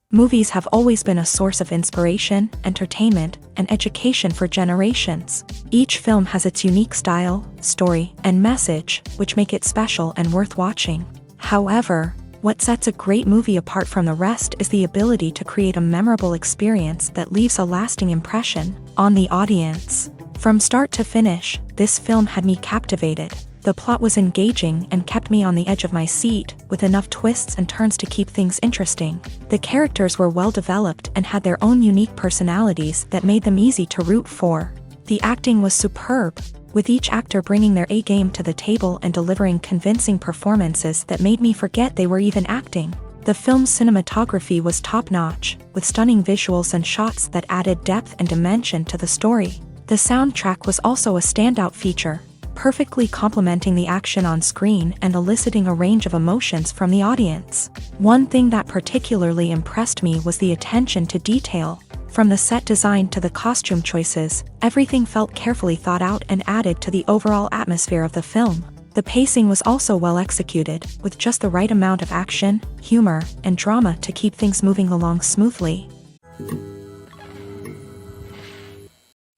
Movies have always been a source of inspiration, entertainment, and education for generations. Each film has its unique style, story, and message, which make it special and worth watching. However, what sets a great movie apart from the rest is the ability to create a memorable experience that leaves a lasting impression on the audience. From start to finish, this film had me captivated. The plot was engaging and kept me on the edge of my seat, with enough twists and turns to keep things interesting. The characters were well developed and had their own unique personalities that made them easy to root for. The acting was superb, with each actor bringing their A-game to the table and delivering convincing performances that made me forget they were even acting. The film's cinematography was top-notch, with stunning visuals and shots that added depth and dimension to the story. The soundtrack was also a standout feature, perfectly complementing the action on screen and eliciting a range of emotions from the audience. One thing that particularly impressed me was the attention to detail. From the set design to the costume choices, everything felt carefully thought out and added to the overall atmosphere of the film. The pacing was also well executed, with just the right amount of action, humor, and drama to keep things moving along smoothly.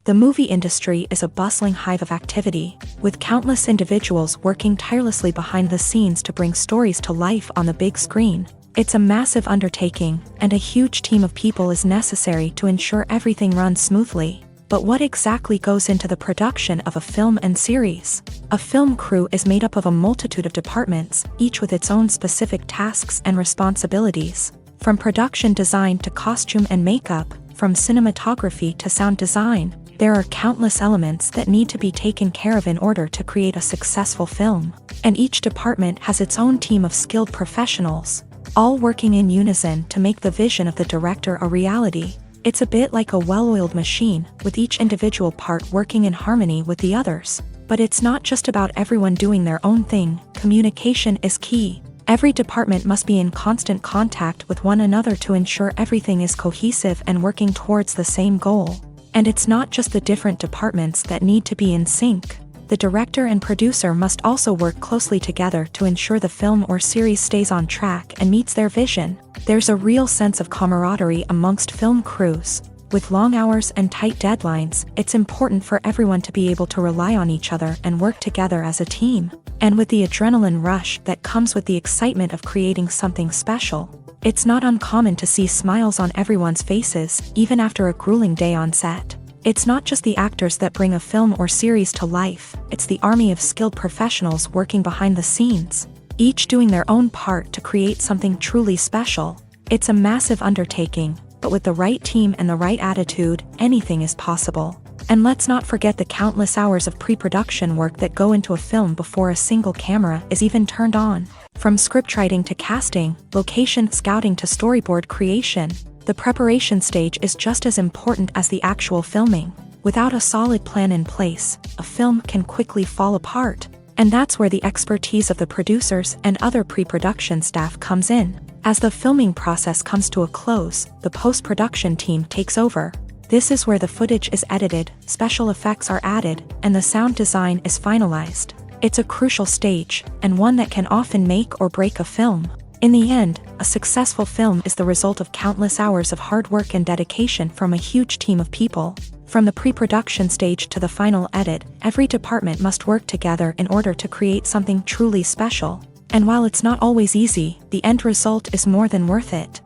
The movie industry is a bustling hive of activity, with countless individuals working tirelessly behind the scenes to bring stories to life on the big screen. It's a massive undertaking, and a huge team of people is necessary to ensure everything runs smoothly. But what exactly goes into the production of a film and series? A film crew is made up of a multitude of departments, each with its own specific tasks and responsibilities. From production design to costume and makeup, from cinematography to sound design, there are countless elements that need to be taken care of in order to create a successful film. And each department has its own team of skilled professionals, all working in unison to make the vision of the director a reality. It's a bit like a well-oiled machine, with each individual part working in harmony with the others. But it's not just about everyone doing their own thing. Communication is key. Every department must be in constant contact with one another to ensure everything is cohesive and working towards the same goal. And it's not just the different departments that need to be in sync. The director and producer must also work closely together to ensure the film or series stays on track and meets their vision. There's a real sense of camaraderie amongst film crews. With long hours and tight deadlines, it's important for everyone to be able to rely on each other and work together as a team. And with the adrenaline rush that comes with the excitement of creating something special, it's not uncommon to see smiles on everyone's faces, even after a grueling day on set. It's not just the actors that bring a film or series to life, it's the army of skilled professionals working behind the scenes, each doing their own part to create something truly special. It's a massive undertaking, but with the right team and the right attitude, anything is possible. And let's not forget the countless hours of pre-production work that go into a film before a single camera is even turned on. From scriptwriting to casting, location scouting to storyboard creation, the preparation stage is just as important as the actual filming. Without a solid plan in place, a film can quickly fall apart. And that's where the expertise of the producers and other pre-production staff comes in. As the filming process comes to a close, the post-production team takes over. This is where the footage is edited, special effects are added, and the sound design is finalized. It's a crucial stage, and one that can often make or break a film. In the end, a successful film is the result of countless hours of hard work and dedication from a huge team of people. From the pre-production stage to the final edit, every department must work together in order to create something truly special. And while it's not always easy, the end result is more than worth it.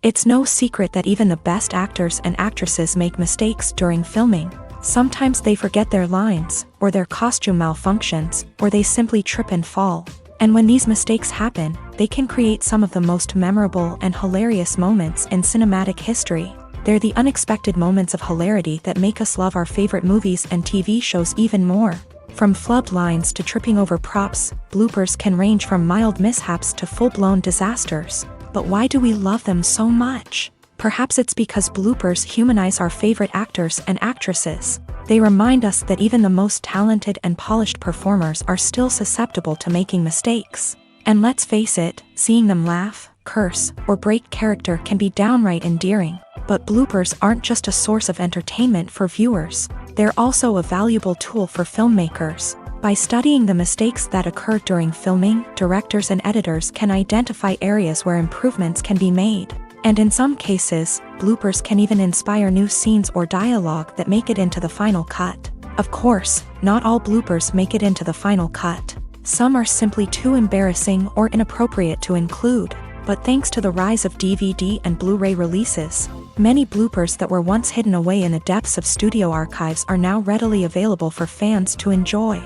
It's no secret that even the best actors and actresses make mistakes during filming. Sometimes they forget their lines, or their costume malfunctions, or they simply trip and fall. And when these mistakes happen, they can create some of the most memorable and hilarious moments in cinematic history. They're the unexpected moments of hilarity that make us love our favorite movies and TV shows even more. From flubbed lines to tripping over props, bloopers can range from mild mishaps to full-blown disasters. But why do we love them so much? Perhaps it's because bloopers humanize our favorite actors and actresses. They remind us that even the most talented and polished performers are still susceptible to making mistakes. And let's face it, seeing them laugh, curse, or break character can be downright endearing. But bloopers aren't just a source of entertainment for viewers. They're also a valuable tool for filmmakers. By studying the mistakes that occur during filming, directors and editors can identify areas where improvements can be made. And in some cases, bloopers can even inspire new scenes or dialogue that make it into the final cut. Of course, not all bloopers make it into the final cut. Some are simply too embarrassing or inappropriate to include. But thanks to the rise of DVD and Blu-ray releases, many bloopers that were once hidden away in the depths of studio archives are now readily available for fans to enjoy.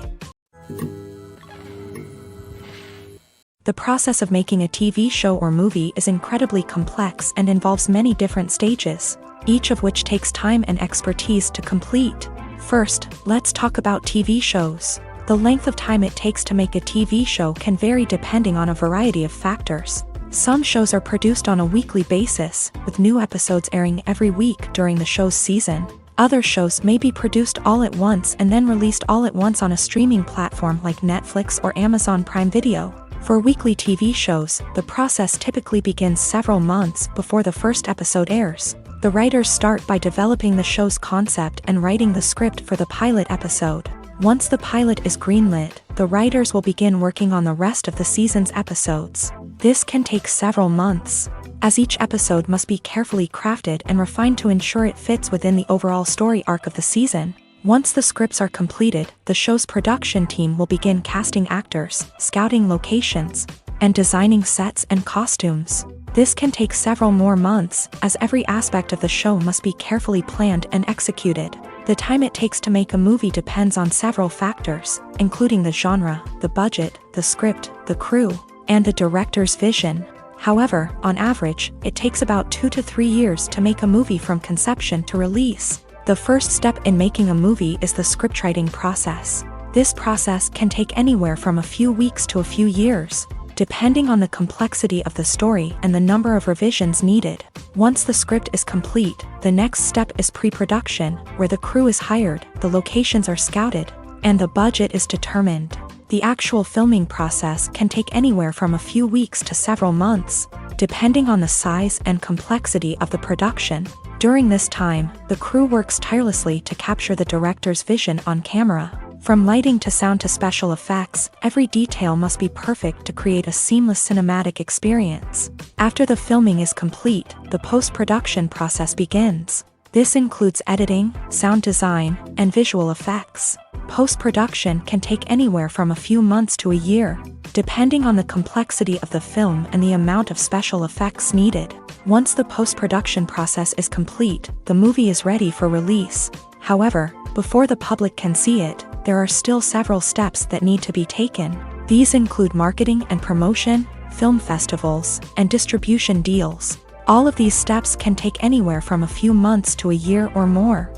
The process of making a TV show or movie is incredibly complex and involves many different stages, each of which takes time and expertise to complete. First, let's talk about TV shows. The length of time it takes to make a TV show can vary depending on a variety of factors. Some shows are produced on a weekly basis, with new episodes airing every week during the show's season. Other shows may be produced all at once and then released all at once on a streaming platform like Netflix or Amazon Prime Video. For weekly TV shows, the process typically begins several months before the first episode airs. The writers start by developing the show's concept and writing the script for the pilot episode. Once the pilot is greenlit, the writers will begin working on the rest of the season's episodes. This can take several months, as each episode must be carefully crafted and refined to ensure it fits within the overall story arc of the season. Once the scripts are completed, the show's production team will begin casting actors, scouting locations, and designing sets and costumes. This can take several more months, as every aspect of the show must be carefully planned and executed. The time it takes to make a movie depends on several factors, including the genre, the budget, the script, the crew, and the director's vision. However, on average, it takes about 2 to 3 years to make a movie from conception to release. The first step in making a movie is the scriptwriting process. This process can take anywhere from a few weeks to a few years, depending on the complexity of the story and the number of revisions needed. Once the script is complete, the next step is pre-production, where the crew is hired, the locations are scouted, and the budget is determined. The actual filming process can take anywhere from a few weeks to several months, depending on the size and complexity of the production. During this time, the crew works tirelessly to capture the director's vision on camera. From lighting to sound to special effects, every detail must be perfect to create a seamless cinematic experience. After the filming is complete, the post-production process begins. This includes editing, sound design, and visual effects. Post-production can take anywhere from a few months to a year, depending on the complexity of the film and the amount of special effects needed. Once the post-production process is complete, the movie is ready for release. However, before the public can see it, there are still several steps that need to be taken. These include marketing and promotion, film festivals, and distribution deals. All of these steps can take anywhere from a few months to a year or more.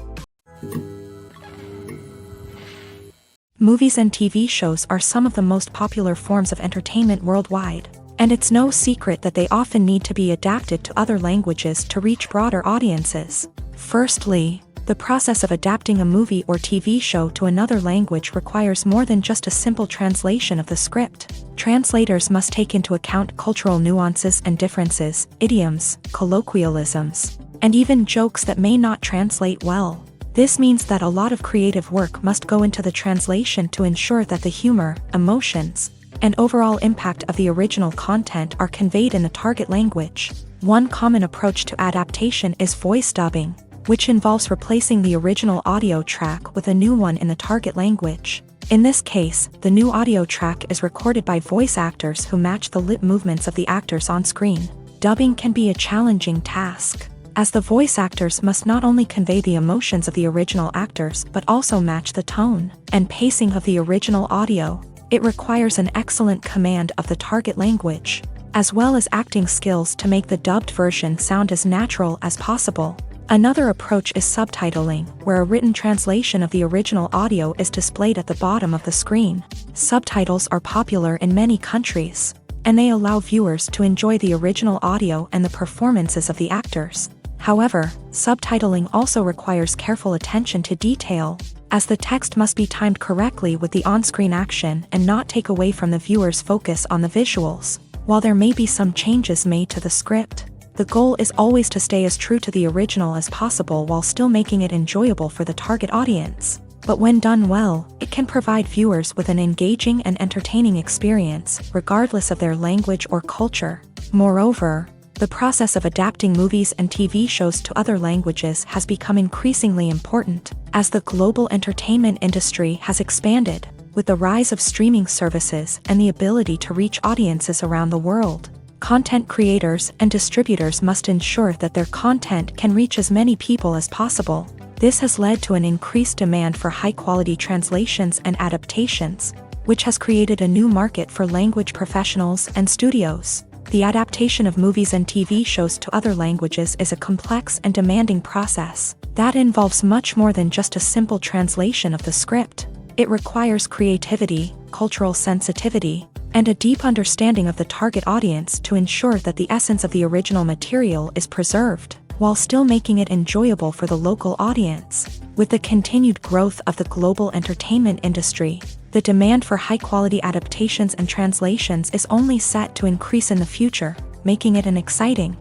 Movies and TV shows are some of the most popular forms of entertainment worldwide, and it's no secret that they often need to be adapted to other languages to reach broader audiences. Firstly, the process of adapting a movie or TV show to another language requires more than just a simple translation of the script. Translators must take into account cultural nuances and differences, idioms, colloquialisms, and even jokes that may not translate well. This means that a lot of creative work must go into the translation to ensure that the humor, emotions, and overall impact of the original content are conveyed in the target language. One common approach to adaptation is voice dubbing, which involves replacing the original audio track with a new one in the target language. In this case, the new audio track is recorded by voice actors who match the lip movements of the actors on screen. dubbing can be a challenging task, as the voice actors must not only convey the emotions of the original actors but also match the tone and pacing of the original audio. It requires an excellent command of the target language, as well as acting skills to make the dubbed version sound as natural as possible. Another approach is subtitling, where a written translation of the original audio is displayed at the bottom of the screen. Subtitles are popular in many countries, and they allow viewers to enjoy the original audio and the performances of the actors. However, subtitling also requires careful attention to detail, as the text must be timed correctly with the on-screen action and not take away from the viewer's focus on the visuals. While there may be some changes made to the script, the goal is always to stay as true to the original as possible while still making it enjoyable for the target audience. But when done well, it can provide viewers with an engaging and entertaining experience, regardless of their language or culture. Moreover, the process of adapting movies and TV shows to other languages has become increasingly important, as the global entertainment industry has expanded, with the rise of streaming services and the ability to reach audiences around the world. Content creators and distributors must ensure that their content can reach as many people as possible. This has led to an increased demand for high-quality translations and adaptations, which has created a new market for language professionals and studios. The adaptation of movies and TV shows to other languages is a complex and demanding process that involves much more than just a simple translation of the script. It requires creativity, cultural sensitivity, and a deep understanding of the target audience to ensure that the essence of the original material is preserved, while still making it enjoyable for the local audience. With the continued growth of the global entertainment industry, the demand for high-quality adaptations and translations is only set to increase in the future, making it an exciting.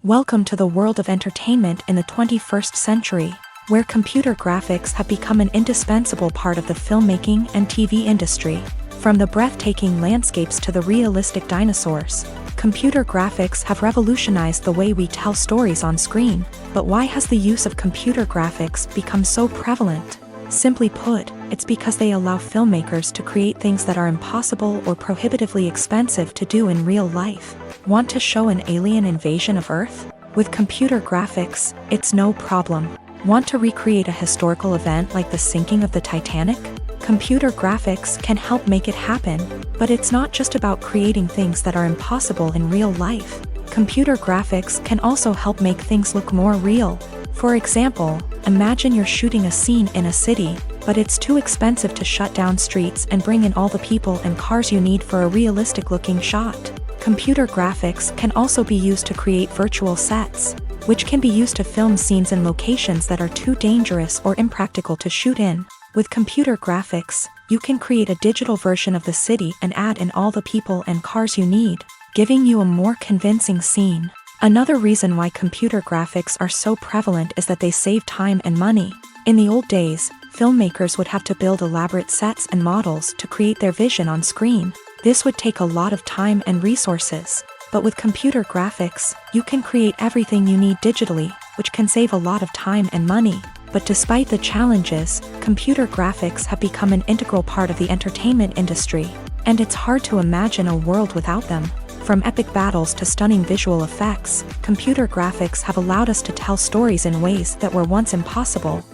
Welcome to the world of entertainment in the 21st century, where computer graphics have become an indispensable part of the filmmaking and TV industry. From the breathtaking landscapes to the realistic dinosaurs, computer graphics have revolutionized the way we tell stories on screen. But why has the use of computer graphics become so prevalent? Simply put, it's because they allow filmmakers to create things that are impossible or prohibitively expensive to do in real life. Want to show an alien invasion of Earth? With computer graphics, it's no problem. Want to recreate a historical event like the sinking of the Titanic? Computer graphics can help make it happen, but it's not just about creating things that are impossible in real life. Computer graphics can also help make things look more real. For example, imagine you're shooting a scene in a city, but it's too expensive to shut down streets and bring in all the people and cars you need for a realistic-looking shot. Computer graphics can also be used to create virtual sets, which can be used to film scenes in locations that are too dangerous or impractical to shoot in. With computer graphics, you can create a digital version of the city and add in all the people and cars you need, giving you a more convincing scene. Another reason why computer graphics are so prevalent is that they save time and money. In the old days, filmmakers would have to build elaborate sets and models to create their vision on screen. This would take a lot of time and resources. But with computer graphics, you can create everything you need digitally, which can save a lot of time and money. But despite the challenges, computer graphics have become an integral part of the entertainment industry, and it's hard to imagine a world without them. From epic battles to stunning visual effects, computer graphics have allowed us to tell stories in ways that were once impossible.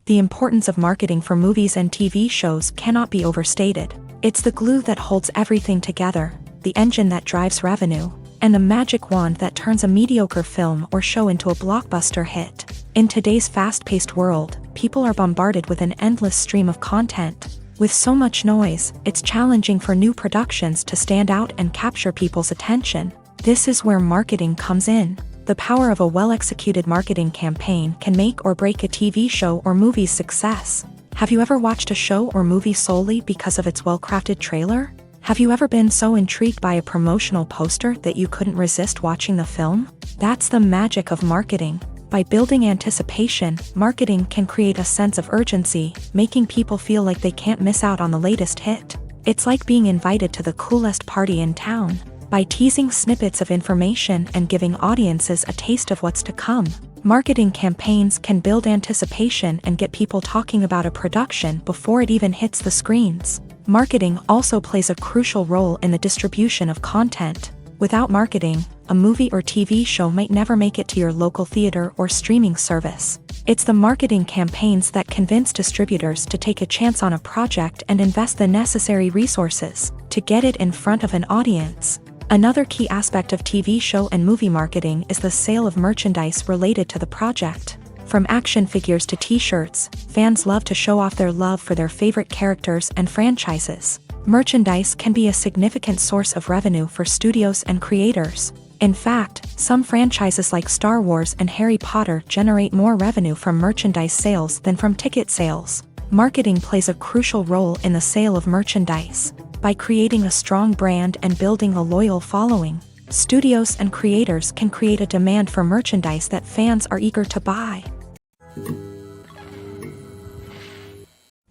The importance of marketing for movies and TV shows cannot be overstated. It's the glue that holds everything together, the engine that drives revenue, and the magic wand that turns a mediocre film or show into a blockbuster hit. In today's fast-paced world, people are bombarded with an endless stream of content. With so much noise, it's challenging for new productions to stand out and capture people's attention. This is where marketing comes in. The power of a well-executed marketing campaign can make or break a TV show or movie's success. Have you ever watched a show or movie solely because of its well-crafted trailer? Have you ever been so intrigued by a promotional poster that you couldn't resist watching the film? That's the magic of marketing. By building anticipation, marketing can create a sense of urgency, making people feel like they can't miss out on the latest hit. It's like being invited to the coolest party in town. By teasing snippets of information and giving audiences a taste of what's to come, marketing campaigns can build anticipation and get people talking about a production before it even hits the screens. Marketing also plays a crucial role in the distribution of content. Without marketing, a movie or TV show might never make it to your local theater or streaming service. It's the marketing campaigns that convince distributors to take a chance on a project and invest the necessary resources to get it in front of an audience. Another key aspect of TV show and movie marketing is the sale of merchandise related to the project. From action figures to t-shirts, fans love to show off their love for their favorite characters and franchises. Merchandise can be a significant source of revenue for studios and creators. In fact, some franchises like Star Wars and Harry Potter generate more revenue from merchandise sales than from ticket sales. Marketing plays a crucial role in the sale of merchandise. By creating a strong brand and building a loyal following, studios and creators can create a demand for merchandise that fans are eager to buy.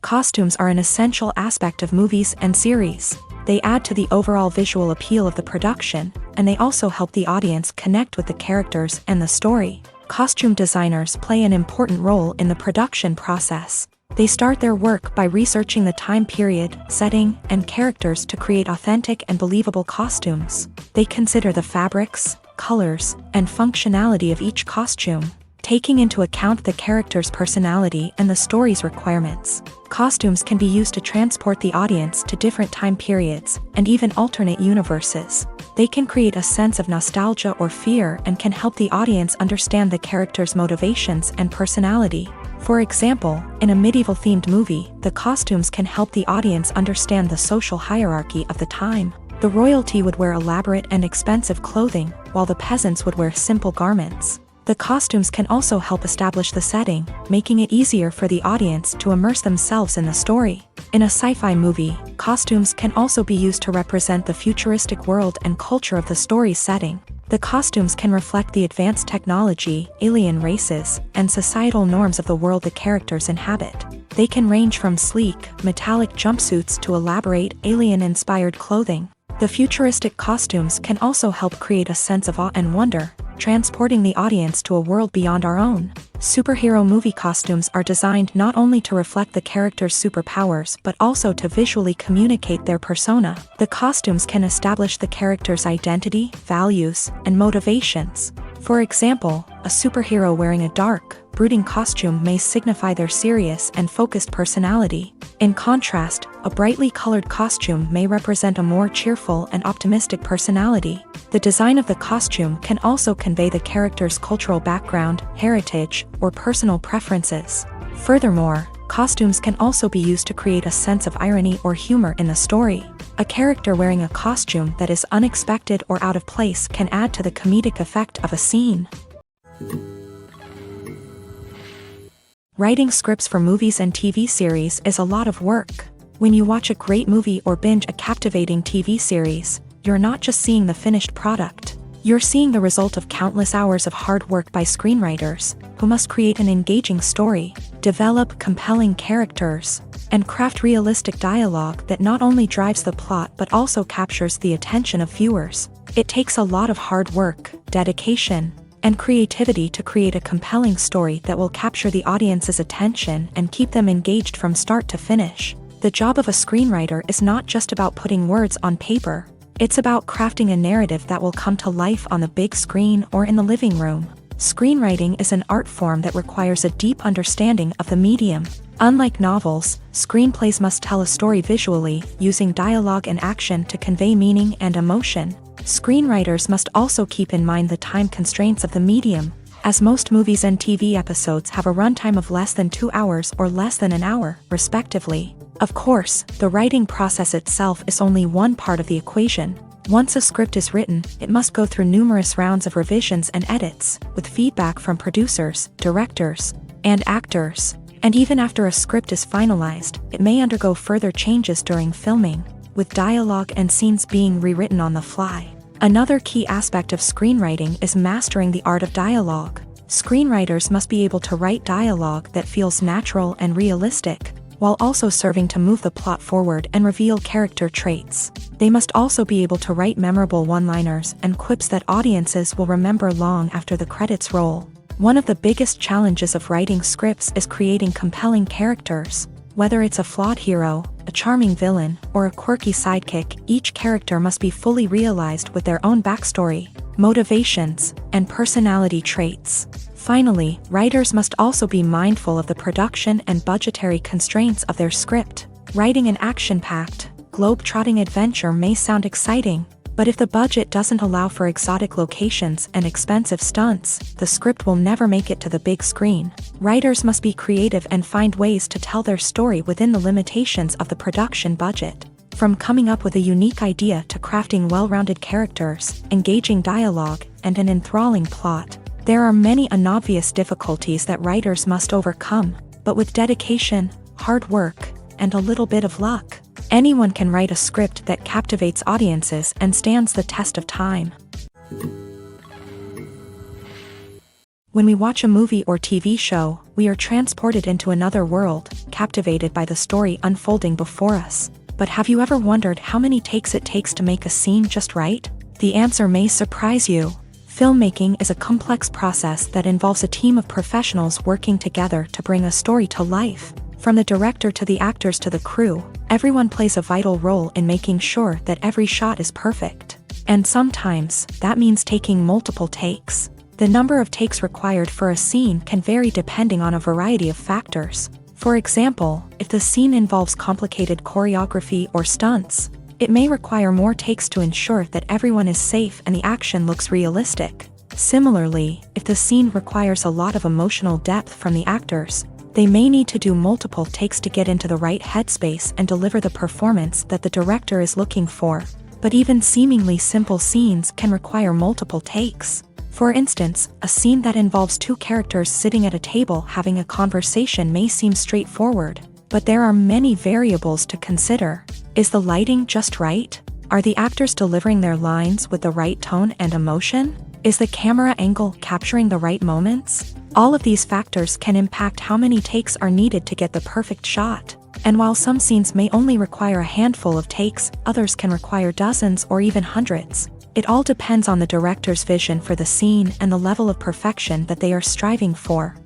Costumes are an essential aspect of movies and series. They add to the overall visual appeal of the production, and they also help the audience connect with the characters and the story. Costume designers play an important role in the production process. They start their work by researching the time period, setting, and characters to create authentic and believable costumes. They consider the fabrics, colors, and functionality of each costume, taking into account the character's personality and the story's requirements. Costumes can be used to transport the audience to different time periods and even alternate universes. They can create a sense of nostalgia or fear and can help the audience understand the character's motivations and personality. For example, in a medieval-themed movie, the costumes can help the audience understand the social hierarchy of the time. The royalty would wear elaborate and expensive clothing, while the peasants would wear simple garments. The costumes can also help establish the setting, making it easier for the audience to immerse themselves in the story. In a sci-fi movie, costumes can also be used to represent the futuristic world and culture of the story's setting. The costumes can reflect the advanced technology, alien races, and societal norms of the world the characters inhabit. They can range from sleek, metallic jumpsuits to elaborate, alien-inspired clothing. The futuristic costumes can also help create a sense of awe and wonder, transporting the audience to a world beyond our own. Superhero movie costumes are designed not only to reflect the character's superpowers but also to visually communicate their persona. The costumes can establish the character's identity, values, and motivations. For example, a superhero wearing a dark, brooding costume may signify their serious and focused personality. In contrast, a brightly colored costume may represent a more cheerful and optimistic personality. The design of the costume can also convey the character's cultural background, heritage, or personal preferences. Furthermore, costumes can also be used to create a sense of irony or humor in the story. A character wearing a costume that is unexpected or out of place can add to the comedic effect of a scene. Writing scripts for movies and TV series is a lot of work. When you watch a great movie or binge a captivating TV series, you're not just seeing the finished product. You're seeing the result of countless hours of hard work by screenwriters, who must create an engaging story, develop compelling characters, and craft realistic dialogue that not only drives the plot but also captures the attention of viewers. It takes a lot of hard work, dedication, and creativity to create a compelling story that will capture the audience's attention and keep them engaged from start to finish. The job of a screenwriter is not just about putting words on paper. It's about crafting a narrative that will come to life on the big screen or in the living room. Screenwriting is an art form that requires a deep understanding of the medium. Unlike novels, screenplays must tell a story visually, using dialogue and action to convey meaning and emotion. Screenwriters must also keep in mind the time constraints of the medium, as most movies and TV episodes have a runtime of less than 2 hours or less than an hour, respectively. Of course, the writing process itself is only one part of the equation. Once a script is written, it must go through numerous rounds of revisions and edits, with feedback from producers, directors, and actors. And even after a script is finalized, it may undergo further changes during filming, with dialogue and scenes being rewritten on the fly. Another key aspect of screenwriting is mastering the art of dialogue. Screenwriters must be able to write dialogue that feels natural and realistic, while also serving to move the plot forward and reveal character traits. They must also be able to write memorable one-liners and quips that audiences will remember long after the credits roll. One of the biggest challenges of writing scripts is creating compelling characters. Whether it's a flawed hero, a charming villain, or a quirky sidekick, each character must be fully realized with their own backstory, motivations, and personality traits. Finally, writers must also be mindful of the production and budgetary constraints of their script. Writing an action-packed, globe-trotting adventure may sound exciting, but if the budget doesn't allow for exotic locations and expensive stunts, the script will never make it to the big screen. Writers must be creative and find ways to tell their story within the limitations of the production budget. From coming up with a unique idea to crafting well-rounded characters, engaging dialogue, and an enthralling plot, there are many unobvious difficulties that writers must overcome, but with dedication, hard work, and a little bit of luck, anyone can write a script that captivates audiences and stands the test of time. When we watch a movie or TV show, we are transported into another world, captivated by the story unfolding before us. But have you ever wondered how many takes it takes to make a scene just right? The answer may surprise you. Filmmaking is a complex process that involves a team of professionals working together to bring a story to life. From the director to the actors to the crew, everyone plays a vital role in making sure that every shot is perfect. And sometimes, that means taking multiple takes. The number of takes required for a scene can vary depending on a variety of factors. For example, if the scene involves complicated choreography or stunts, it may require more takes to ensure that everyone is safe and the action looks realistic. Similarly, if the scene requires a lot of emotional depth from the actors, they may need to do multiple takes to get into the right headspace and deliver the performance that the director is looking for. But even seemingly simple scenes can require multiple takes. For instance, a scene that involves two characters sitting at a table having a conversation may seem straightforward, but there are many variables to consider. Is the lighting just right? Are the actors delivering their lines with the right tone and emotion? Is the camera angle capturing the right moments? All of these factors can impact how many takes are needed to get the perfect shot. And while some scenes may only require a handful of takes, others can require dozens or even hundreds. It all depends on the director's vision for the scene and the level of perfection that they are striving for.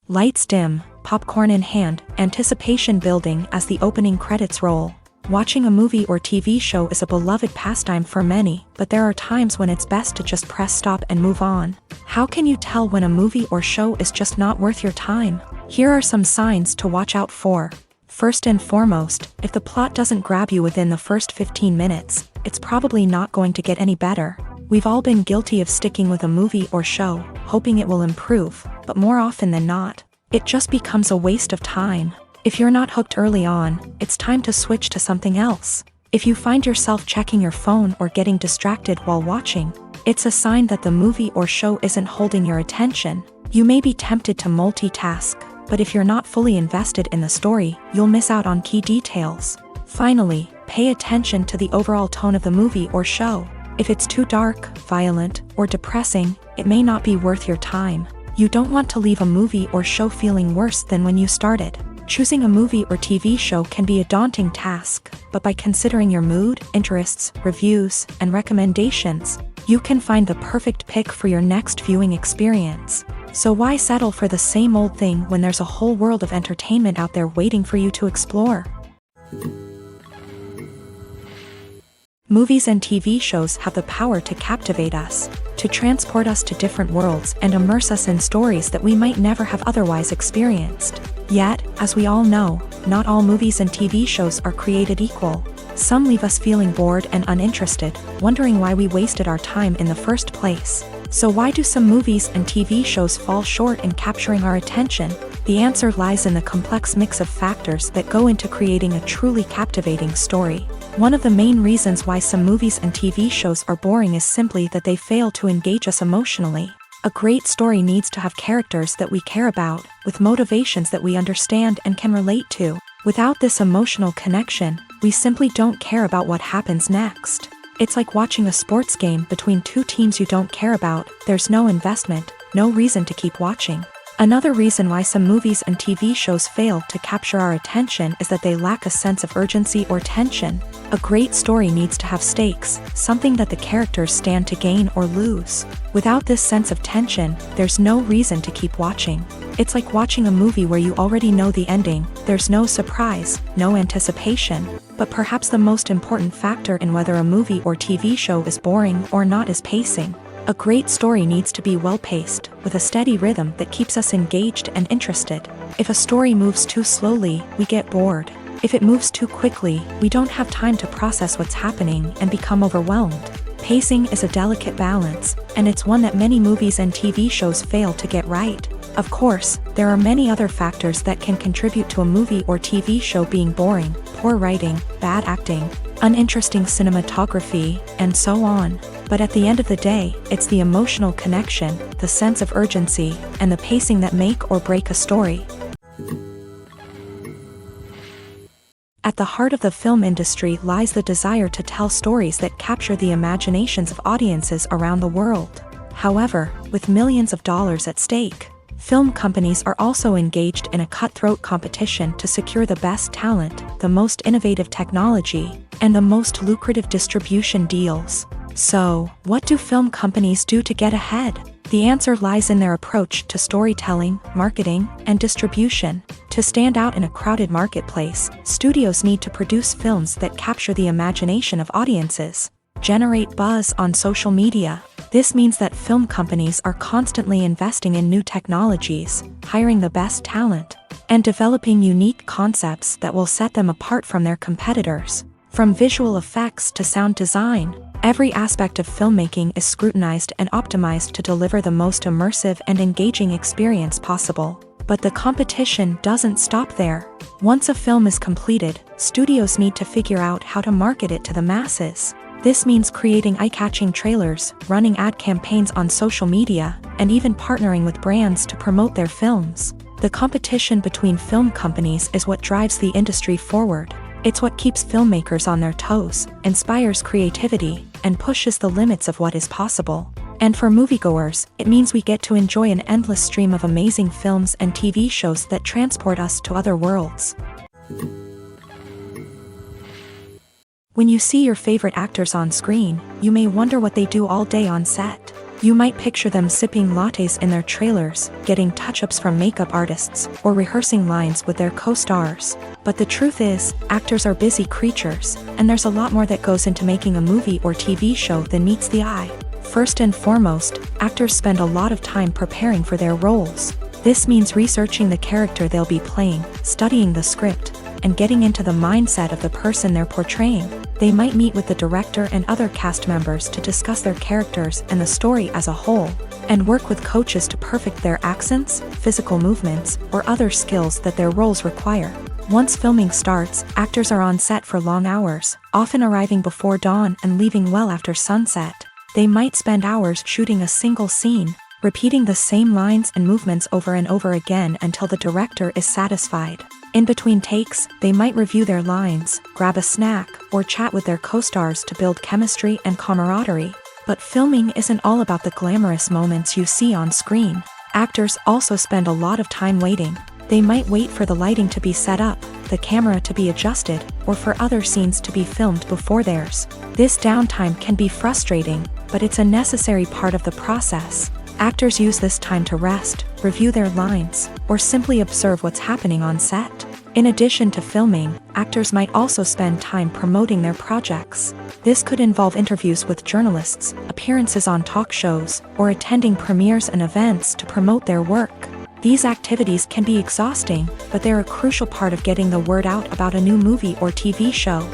Lights dim, popcorn in hand, anticipation building as the opening credits roll. Watching a movie or TV show is a beloved pastime for many, but there are times when it's best to just press stop and move on. How can you tell when a movie or show is just not worth your time? Here are some signs to watch out for. First and foremost, if the plot doesn't grab you within the first 15 minutes, it's probably not going to get any better. We've all been guilty of sticking with a movie or show, hoping it will improve, but more often than not, it just becomes a waste of time. If you're not hooked early on, it's time to switch to something else. If you find yourself checking your phone or getting distracted while watching, it's a sign that the movie or show isn't holding your attention. You may be tempted to multitask, but if you're not fully invested in the story, you'll miss out on key details. Finally, pay attention to the overall tone of the movie or show. If it's too dark, violent, or depressing, it may not be worth your time. You don't want to leave a movie or show feeling worse than when you started. Choosing a movie or TV show can be a daunting task, but by considering your mood, interests, reviews, and recommendations, you can find the perfect pick for your next viewing experience. So why settle for the same old thing when there's a whole world of entertainment out there waiting for you to explore? Movies and TV shows have the power to captivate us, to transport us to different worlds and immerse us in stories that we might never have otherwise experienced. Yet, as we all know, not all movies and TV shows are created equal. Some leave us feeling bored and uninterested, wondering why we wasted our time in the first place. So why do some movies and TV shows fall short in capturing our attention? The answer lies in the complex mix of factors that go into creating a truly captivating story. One of the main reasons why some movies and TV shows are boring is simply that they fail to engage us emotionally. A great story needs to have characters that we care about, with motivations that we understand and can relate to. Without this emotional connection, we simply don't care about what happens next. It's like watching a sports game between two teams you don't care about. There's no investment, no reason to keep watching. Another reason why some movies and TV shows fail to capture our attention is that they lack a sense of urgency or tension. A great story needs to have stakes, something that the characters stand to gain or lose. Without this sense of tension, there's no reason to keep watching. It's like watching a movie where you already know the ending, there's no surprise, no anticipation. But perhaps the most important factor in whether a movie or TV show is boring or not is pacing. A great story needs to be well-paced, with a steady rhythm that keeps us engaged and interested. If a story moves too slowly, we get bored. If it moves too quickly, we don't have time to process what's happening and become overwhelmed. Pacing is a delicate balance, and it's one that many movies and TV shows fail to get right. Of course, there are many other factors that can contribute to a movie or TV show being boring: poor writing, bad acting, uninteresting cinematography, and so on. But at the end of the day, it's the emotional connection, the sense of urgency, and the pacing that make or break a story. At the heart of the film industry lies the desire to tell stories that capture the imaginations of audiences around the world. However, with millions of dollars at stake, film companies are also engaged in a cutthroat competition to secure the best talent, the most innovative technology, and the most lucrative distribution deals. So, what do film companies do to get ahead? The answer lies in their approach to storytelling, marketing, and distribution. To stand out in a crowded marketplace, studios need to produce films that capture the imagination of audiences, generate buzz on social media. This means that film companies are constantly investing in new technologies, hiring the best talent, and developing unique concepts that will set them apart from their competitors. From visual effects to sound design, every aspect of filmmaking is scrutinized and optimized to deliver the most immersive and engaging experience possible. But the competition doesn't stop there. Once a film is completed, studios need to figure out how to market it to the masses. This means creating eye-catching trailers, running ad campaigns on social media, and even partnering with brands to promote their films. The competition between film companies is what drives the industry forward. It's what keeps filmmakers on their toes, inspires creativity, and pushes the limits of what is possible. And for moviegoers, it means we get to enjoy an endless stream of amazing films and TV shows that transport us to other worlds. When you see your favorite actors on screen, you may wonder what they do all day on set. You might picture them sipping lattes in their trailers, getting touch-ups from makeup artists, or rehearsing lines with their co-stars. But the truth is, actors are busy creatures, and there's a lot more that goes into making a movie or TV show than meets the eye. First and foremost, actors spend a lot of time preparing for their roles. This means researching the character they'll be playing, studying the script, and getting into the mindset of the person they're portraying. They might meet with the director and other cast members to discuss their characters and the story as a whole, and work with coaches to perfect their accents, physical movements, or other skills that their roles require. Once filming starts, actors are on set for long hours, often arriving before dawn and leaving well after sunset. They might spend hours shooting a single scene, repeating the same lines and movements over and over again until the director is satisfied. In between takes, they might review their lines, grab a snack, or chat with their co-stars to build chemistry and camaraderie. But filming isn't all about the glamorous moments you see on screen. Actors also spend a lot of time waiting. They might wait for the lighting to be set up, the camera to be adjusted, or for other scenes to be filmed before theirs. This downtime can be frustrating, but it's a necessary part of the process. Actors use this time to rest, review their lines, or simply observe what's happening on set. In addition to filming, actors might also spend time promoting their projects. This could involve interviews with journalists, appearances on talk shows, or attending premieres and events to promote their work. These activities can be exhausting, but they're a crucial part of getting the word out about a new movie or TV show.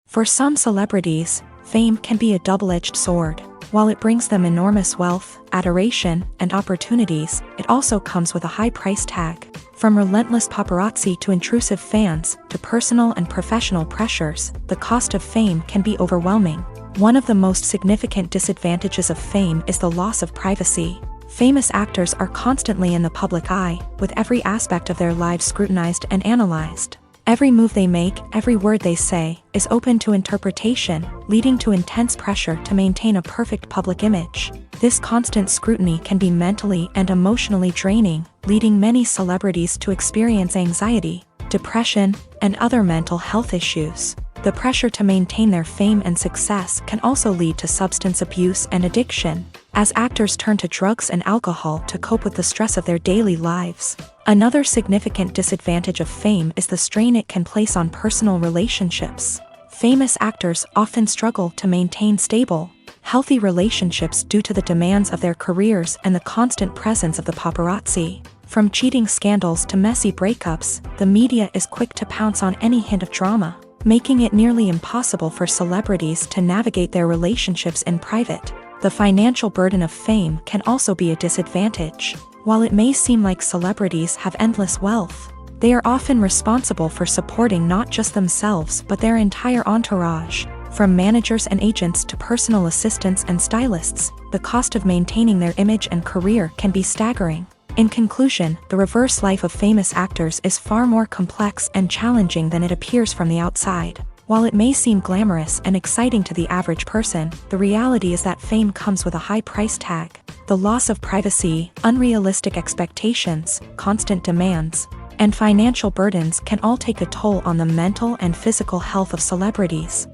For some celebrities, fame can be a double-edged sword. While it brings them enormous wealth, adoration, and opportunities, it also comes with a high price tag. From relentless paparazzi to intrusive fans, to personal and professional pressures, the cost of fame can be overwhelming. One of the most significant disadvantages of fame is the loss of privacy. Famous actors are constantly in the public eye, with every aspect of their lives scrutinized and analyzed. Every move they make, every word they say, is open to interpretation, leading to intense pressure to maintain a perfect public image. This constant scrutiny can be mentally and emotionally draining, leading many celebrities to experience anxiety, depression, and other mental health issues. The pressure to maintain their fame and success can also lead to substance abuse and addiction, as actors turn to drugs and alcohol to cope with the stress of their daily lives. Another significant disadvantage of fame is the strain it can place on personal relationships. Famous actors often struggle to maintain stable, healthy relationships due to the demands of their careers and the constant presence of the paparazzi. From cheating scandals to messy breakups, the media is quick to pounce on any hint of drama, making it nearly impossible for celebrities to navigate their relationships in private. The financial burden of fame can also be a disadvantage. While it may seem like celebrities have endless wealth, they are often responsible for supporting not just themselves but their entire entourage. From managers and agents to personal assistants and stylists, the cost of maintaining their image and career can be staggering. In conclusion, the reverse life of famous actors is far more complex and challenging than it appears from the outside. While it may seem glamorous and exciting to the average person, the reality is that fame comes with a high price tag. The loss of privacy, unrealistic expectations, constant demands, and financial burdens can all take a toll on the mental and physical health of celebrities.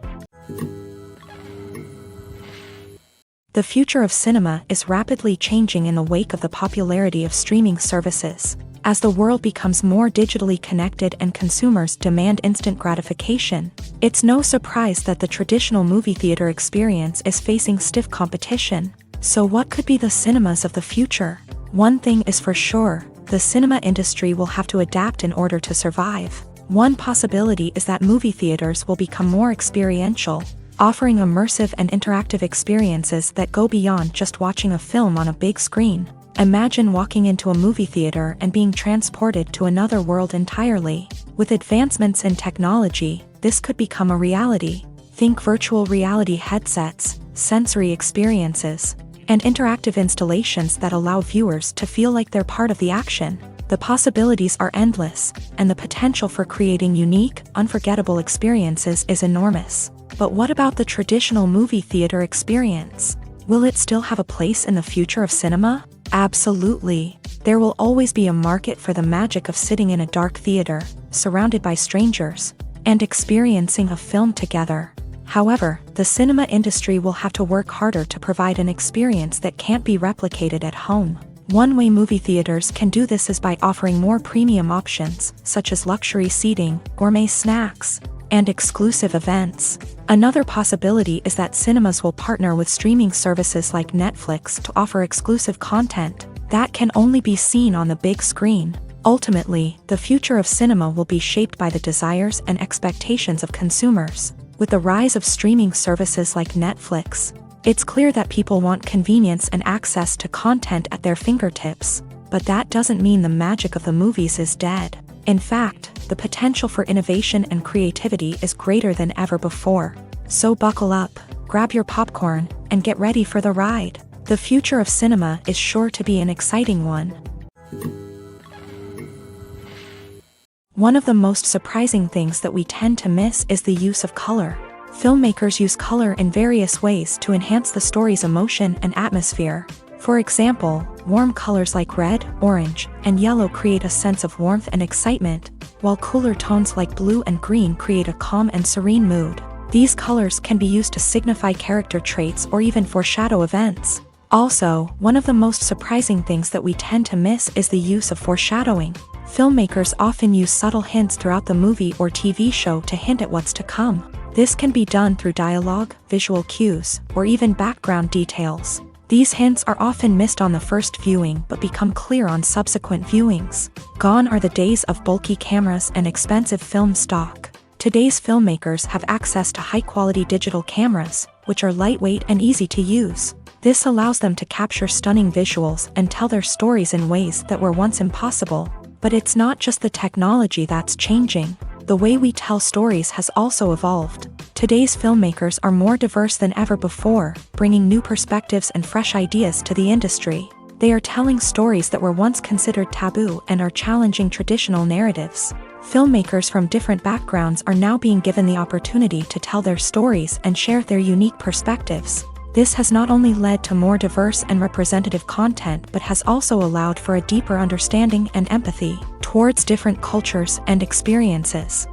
The future of cinema is rapidly changing in the wake of the popularity of streaming services. As the world becomes more digitally connected and consumers demand instant gratification, it's no surprise that the traditional movie theater experience is facing stiff competition. So what could be the cinemas of the future? One thing is for sure, the cinema industry will have to adapt in order to survive. One possibility is that movie theaters will become more experiential, offering immersive and interactive experiences that go beyond just watching a film on a big screen. Imagine walking into a movie theater and being transported to another world entirely. With advancements in technology, this could become a reality. Think virtual reality headsets, sensory experiences, and interactive installations that allow viewers to feel like they're part of the action. The possibilities are endless, and the potential for creating unique, unforgettable experiences is enormous. But what about the traditional movie theater experience? Will it still have a place in the future of cinema? Absolutely. There will always be a market for the magic of sitting in a dark theater, surrounded by strangers, and experiencing a film together. However, the cinema industry will have to work harder to provide an experience that can't be replicated at home. One way movie theaters can do this is by offering more premium options, such as luxury seating, gourmet snacks, and exclusive events. Another possibility is that cinemas will partner with streaming services like Netflix to offer exclusive content that can only be seen on the big screen. Ultimately, the future of cinema will be shaped by the desires and expectations of consumers. With the rise of streaming services like Netflix, it's clear that people want convenience and access to content at their fingertips. But that doesn't mean the magic of the movies is dead. In fact, the potential for innovation and creativity is greater than ever before. So buckle up, grab your popcorn, and get ready for the ride. The future of cinema is sure to be an exciting one. One of the most surprising things that we tend to miss is the use of color. Filmmakers use color in various ways to enhance the story's emotion and atmosphere. For example, warm colors like red, orange, and yellow create a sense of warmth and excitement, while cooler tones like blue and green create a calm and serene mood. These colors can be used to signify character traits or even foreshadow events. Also, one of the most surprising things that we tend to miss is the use of foreshadowing. Filmmakers often use subtle hints throughout the movie or TV show to hint at what's to come. This can be done through dialogue, visual cues, or even background details. These hints are often missed on the first viewing but become clear on subsequent viewings. Gone are the days of bulky cameras and expensive film stock. Today's filmmakers have access to high-quality digital cameras, which are lightweight and easy to use. This allows them to capture stunning visuals and tell their stories in ways that were once impossible. But it's not just the technology that's changing. The way we tell stories has also evolved. Today's filmmakers are more diverse than ever before, bringing new perspectives and fresh ideas to the industry. They are telling stories that were once considered taboo and are challenging traditional narratives. Filmmakers from different backgrounds are now being given the opportunity to tell their stories and share their unique perspectives. This has not only led to more diverse and representative content but has also allowed for a deeper understanding and empathy towards different cultures and experiences.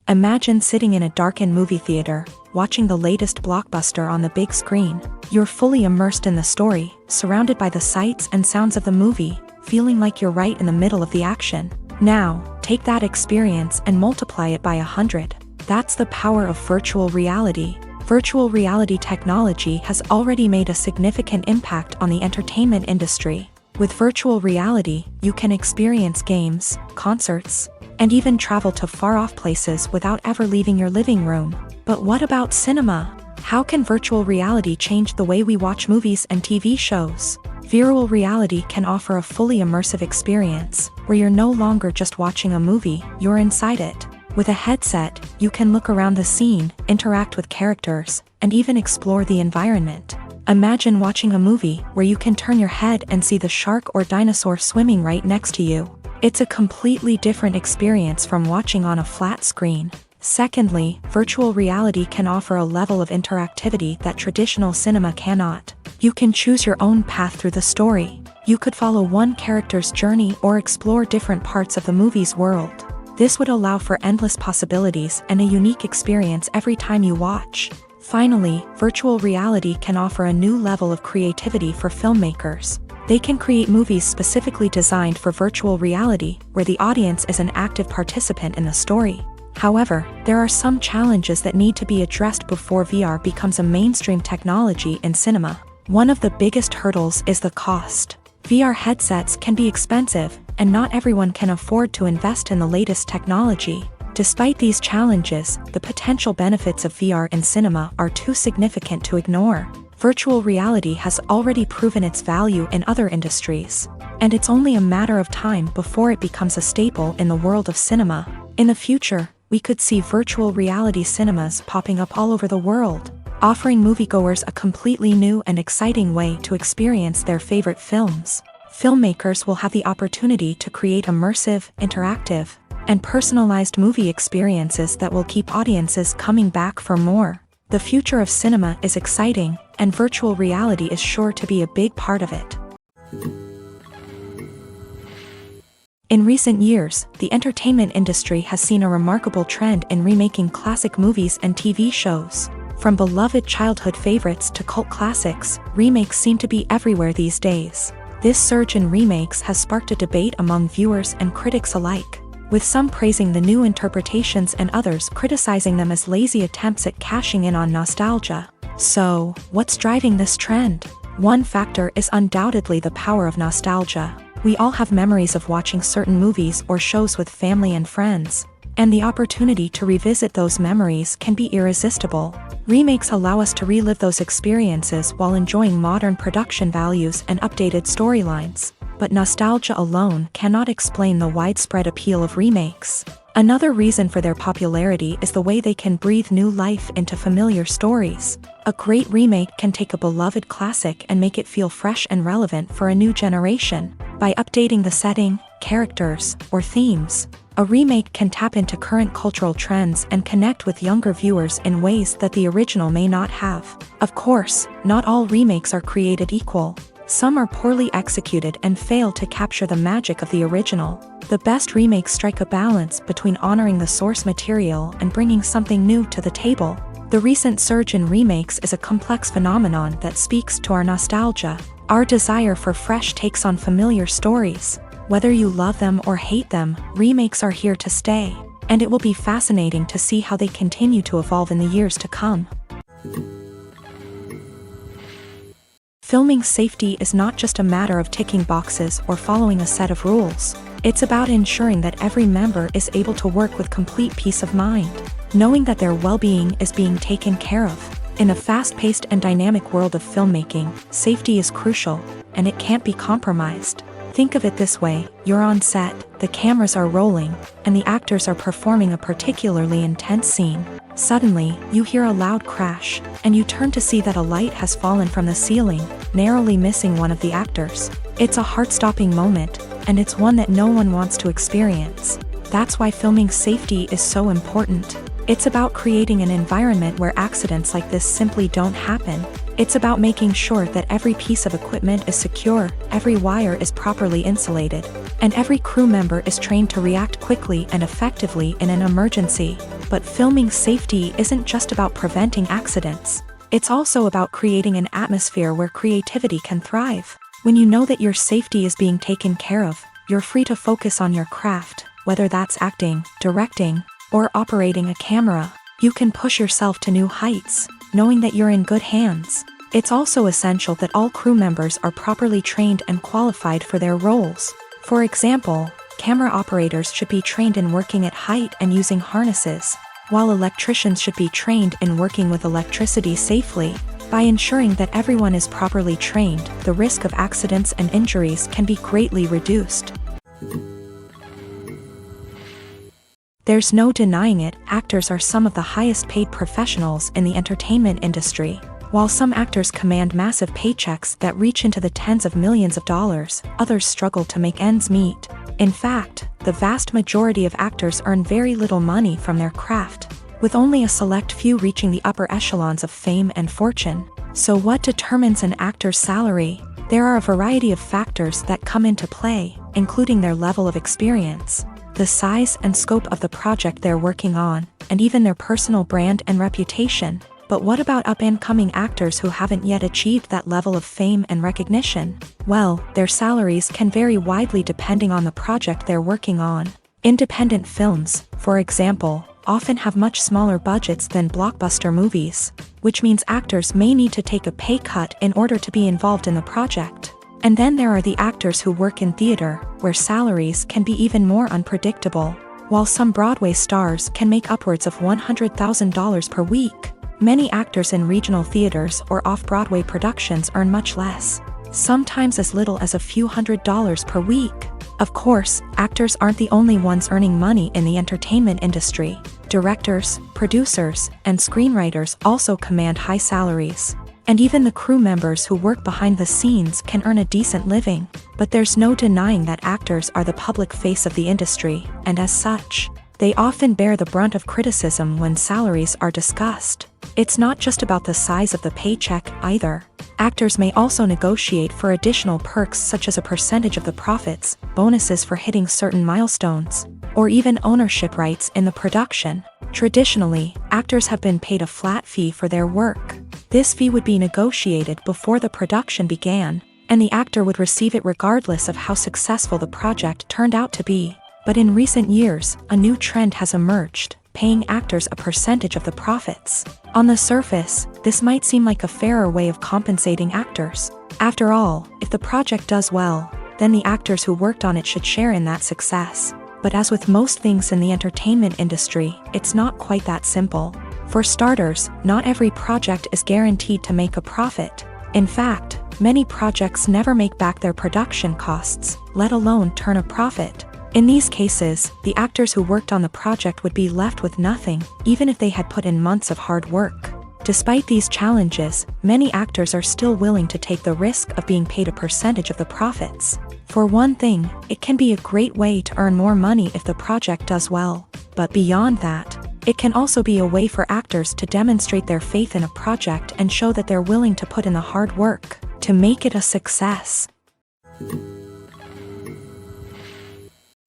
Imagine sitting in a darkened movie theater, watching the latest blockbuster on the big screen. You're fully immersed in the story, surrounded by the sights and sounds of the movie, feeling like you're right in the middle of the action. Now, take that experience and multiply it by 100. That's the power of virtual reality. Virtual reality technology has already made a significant impact on the entertainment industry. With virtual reality, you can experience games, concerts, and even travel to far-off places without ever leaving your living room. But what about cinema? How can virtual reality change the way we watch movies and TV shows? Virtual reality can offer a fully immersive experience, where you're no longer just watching a movie, you're inside it. With a headset, you can look around the scene, interact with characters, and even explore the environment. Imagine watching a movie where you can turn your head and see the shark or dinosaur swimming right next to you. It's a completely different experience from watching on a flat screen. Secondly, virtual reality can offer a level of interactivity that traditional cinema cannot. You can choose your own path through the story. You could follow one character's journey or explore different parts of the movie's world. This would allow for endless possibilities and a unique experience every time you watch. Finally, virtual reality can offer a new level of creativity for filmmakers. They can create movies specifically designed for virtual reality, where the audience is an active participant in the story. However, there are some challenges that need to be addressed before VR becomes a mainstream technology in cinema. One of the biggest hurdles is the cost. VR headsets can be expensive, and not everyone can afford to invest in the latest technology. Despite these challenges, the potential benefits of VR in cinema are too significant to ignore. Virtual reality has already proven its value in other industries, and it's only a matter of time before it becomes a staple in the world of cinema. In the future, we could see virtual reality cinemas popping up all over the world, offering moviegoers a completely new and exciting way to experience their favorite films. Filmmakers will have the opportunity to create immersive, interactive, and personalized movie experiences that will keep audiences coming back for more. The future of cinema is exciting, and virtual reality is sure to be a big part of it. In recent years, the entertainment industry has seen a remarkable trend in remaking classic movies and TV shows. From beloved childhood favorites to cult classics, remakes seem to be everywhere these days. This surge in remakes has sparked a debate among viewers and critics alike, with some praising the new interpretations and others criticizing them as lazy attempts at cashing in on nostalgia. So, what's driving this trend? One factor is undoubtedly the power of nostalgia. We all have memories of watching certain movies or shows with family and friends, and the opportunity to revisit those memories can be irresistible. Remakes allow us to relive those experiences while enjoying modern production values and updated storylines. But nostalgia alone cannot explain the widespread appeal of remakes. Another reason for their popularity is the way they can breathe new life into familiar stories. A great remake can take a beloved classic and make it feel fresh and relevant for a new generation. By updating the setting, characters, or themes, a remake can tap into current cultural trends and connect with younger viewers in ways that the original may not have. Of course, not all remakes are created equal. Some are poorly executed and fail to capture the magic of the original. The best remakes strike a balance between honoring the source material and bringing something new to the table. The recent surge in remakes is a complex phenomenon that speaks to our nostalgia, our desire for fresh takes on familiar stories. Whether you love them or hate them, remakes are here to stay, and it will be fascinating to see how they continue to evolve in the years to come. Filming safety is not just a matter of ticking boxes or following a set of rules. It's about ensuring that every member is able to work with complete peace of mind, knowing that their well-being is being taken care of. In a fast-paced and dynamic world of filmmaking, safety is crucial, and it can't be compromised. Think of it this way: you're on set, the cameras are rolling, and the actors are performing a particularly intense scene. Suddenly, you hear a loud crash, and you turn to see that a light has fallen from the ceiling, narrowly missing one of the actors. It's a heart-stopping moment, and it's one that no one wants to experience. That's why filming safety is so important. It's about creating an environment where accidents like this simply don't happen. It's about making sure that every piece of equipment is secure, every wire is properly insulated, and every crew member is trained to react quickly and effectively in an emergency. But filming safety isn't just about preventing accidents. It's also about creating an atmosphere where creativity can thrive. When you know that your safety is being taken care of, you're free to focus on your craft, whether that's acting, directing, or operating a camera. You can push yourself to new heights, knowing that you're in good hands. It's also essential that all crew members are properly trained and qualified for their roles. For example, camera operators should be trained in working at height and using harnesses, while electricians should be trained in working with electricity safely. By ensuring that everyone is properly trained, the risk of accidents and injuries can be greatly reduced. There's no denying it, actors are some of the highest paid professionals in the entertainment industry. While some actors command massive paychecks that reach into the tens of millions of dollars, others struggle to make ends meet. In fact, the vast majority of actors earn very little money from their craft, with only a select few reaching the upper echelons of fame and fortune. So what determines an actor's salary? There are a variety of factors that come into play, including their level of experience, the size and scope of the project they're working on, and even their personal brand and reputation. But what about up-and-coming actors who haven't yet achieved that level of fame and recognition? Well, their salaries can vary widely depending on the project they're working on. Independent films, for example, often have much smaller budgets than blockbuster movies, which means actors may need to take a pay cut in order to be involved in the project. And then there are the actors who work in theater, where salaries can be even more unpredictable. While some Broadway stars can make upwards of $100,000 per week, many actors in regional theaters or off-Broadway productions earn much less, sometimes as little as a few $100s per week. Of course, actors aren't the only ones earning money in the entertainment industry. Directors, producers, and screenwriters also command high salaries. And even the crew members who work behind the scenes can earn a decent living. But there's no denying that actors are the public face of the industry, and as such, they often bear the brunt of criticism when salaries are discussed. It's not just about the size of the paycheck, either. Actors may also negotiate for additional perks such as a percentage of the profits, bonuses for hitting certain milestones, or even ownership rights in the production. Traditionally, actors have been paid a flat fee for their work. This fee would be negotiated before the production began, and the actor would receive it regardless of how successful the project turned out to be. But in recent years, a new trend has emerged, paying actors a percentage of the profits. On the surface, this might seem like a fairer way of compensating actors. After all, if the project does well, then the actors who worked on it should share in that success. But as with most things in the entertainment industry, it's not quite that simple. For starters, not every project is guaranteed to make a profit. In fact, many projects never make back their production costs, let alone turn a profit. In these cases, the actors who worked on the project would be left with nothing, even if they had put in months of hard work. Despite these challenges, many actors are still willing to take the risk of being paid a percentage of the profits. For one thing, it can be a great way to earn more money if the project does well. But beyond that, it can also be a way for actors to demonstrate their faith in a project and show that they're willing to put in the hard work to make it a success.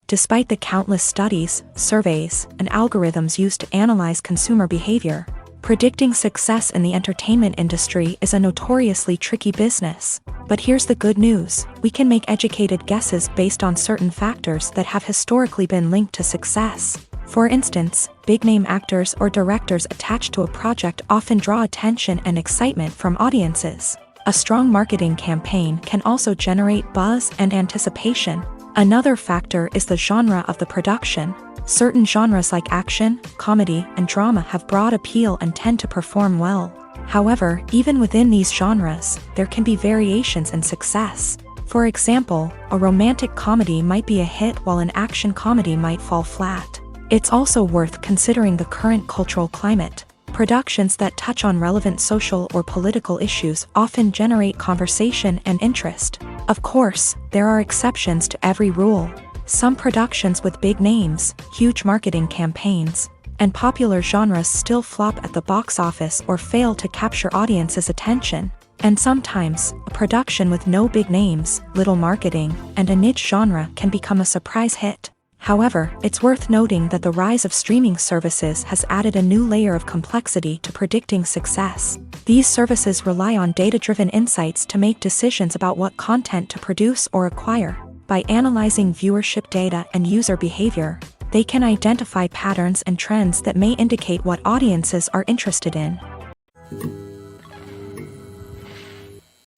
Despite the countless studies, surveys, and algorithms used to analyze consumer behavior, predicting success in the entertainment industry is a notoriously tricky business. But here's the good news: we can make educated guesses based on certain factors that have historically been linked to success. For instance, big-name actors or directors attached to a project often draw attention and excitement from audiences. A strong marketing campaign can also generate buzz and anticipation. Another factor is the genre of the production. Certain genres like action, comedy, and drama have broad appeal and tend to perform well. However, even within these genres, there can be variations in success. For example, a romantic comedy might be a hit while an action comedy might fall flat. It's also worth considering the current cultural climate. Productions that touch on relevant social or political issues often generate conversation and interest, Of course, there are exceptions to every rule. Some productions with big names, huge marketing campaigns, and popular genres still flop at the box office or fail to capture audiences' attention. And sometimes, a production with no big names, little marketing, and a niche genre can become a surprise hit. However, it's worth noting that the rise of streaming services has added a new layer of complexity to predicting success. These services rely on data-driven insights to make decisions about what content to produce or acquire. By analyzing viewership data and user behavior, they can identify patterns and trends that may indicate what audiences are interested in.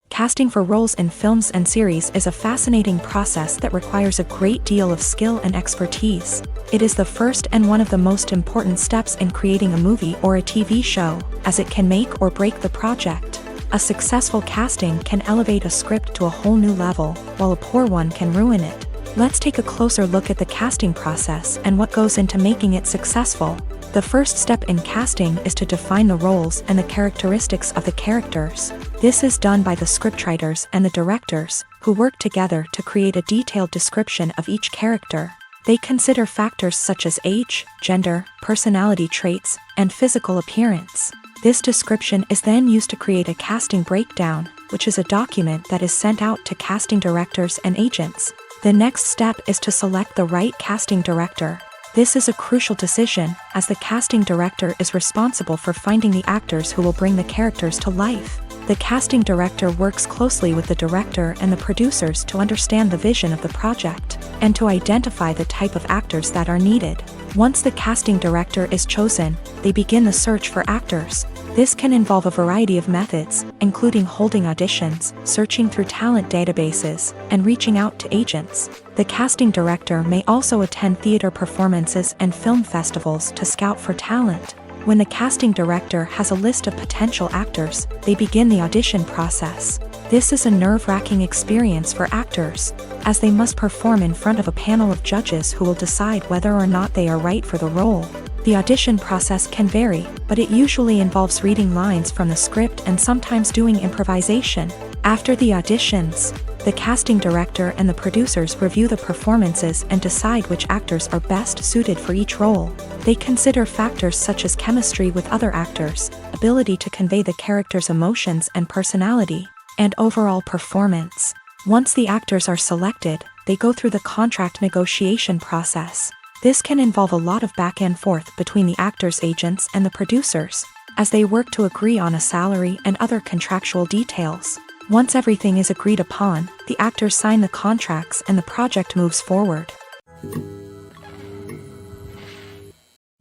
Casting for roles in films and series is a fascinating process that requires a great deal of skill and expertise. It is the first and one of the most important steps in creating a movie or a TV show, as it can make or break the project. A successful casting can elevate a script to a whole new level, while a poor one can ruin it. Let's take a closer look at the casting process and what goes into making it successful. The first step in casting is to define the roles and the characteristics of the characters. This is done by the scriptwriters and the directors, who work together to create a detailed description of each character. They consider factors such as age, gender, personality traits, and physical appearance. This description is then used to create a casting breakdown, which is a document that is sent out to casting directors and agents. The next step is to select the right casting director. This is a crucial decision, as the casting director is responsible for finding the actors who will bring the characters to life. The casting director works closely with the director and the producers to understand the vision of the project, and to identify the type of actors that are needed. Once the casting director is chosen, they begin the search for actors. This can involve a variety of methods, including holding auditions, searching through talent databases, and reaching out to agents. The casting director may also attend theater performances and film festivals to scout for talent. When the casting director has a list of potential actors, they begin the audition process. This is a nerve-wracking experience for actors, as they must perform in front of a panel of judges who will decide whether or not they are right for the role. The audition process can vary, but it usually involves reading lines from the script and sometimes doing improvisation. After the auditions, the casting director and the producers review the performances and decide which actors are best suited for each role. They consider factors such as chemistry with other actors, ability to convey the character's emotions and personality, and overall performance. Once the actors are selected, they go through the contract negotiation process. This can involve a lot of back and forth between the actors' agents and the producers, as they work to agree on a salary and other contractual details. Once everything is agreed upon, the actors sign the contracts and the project moves forward.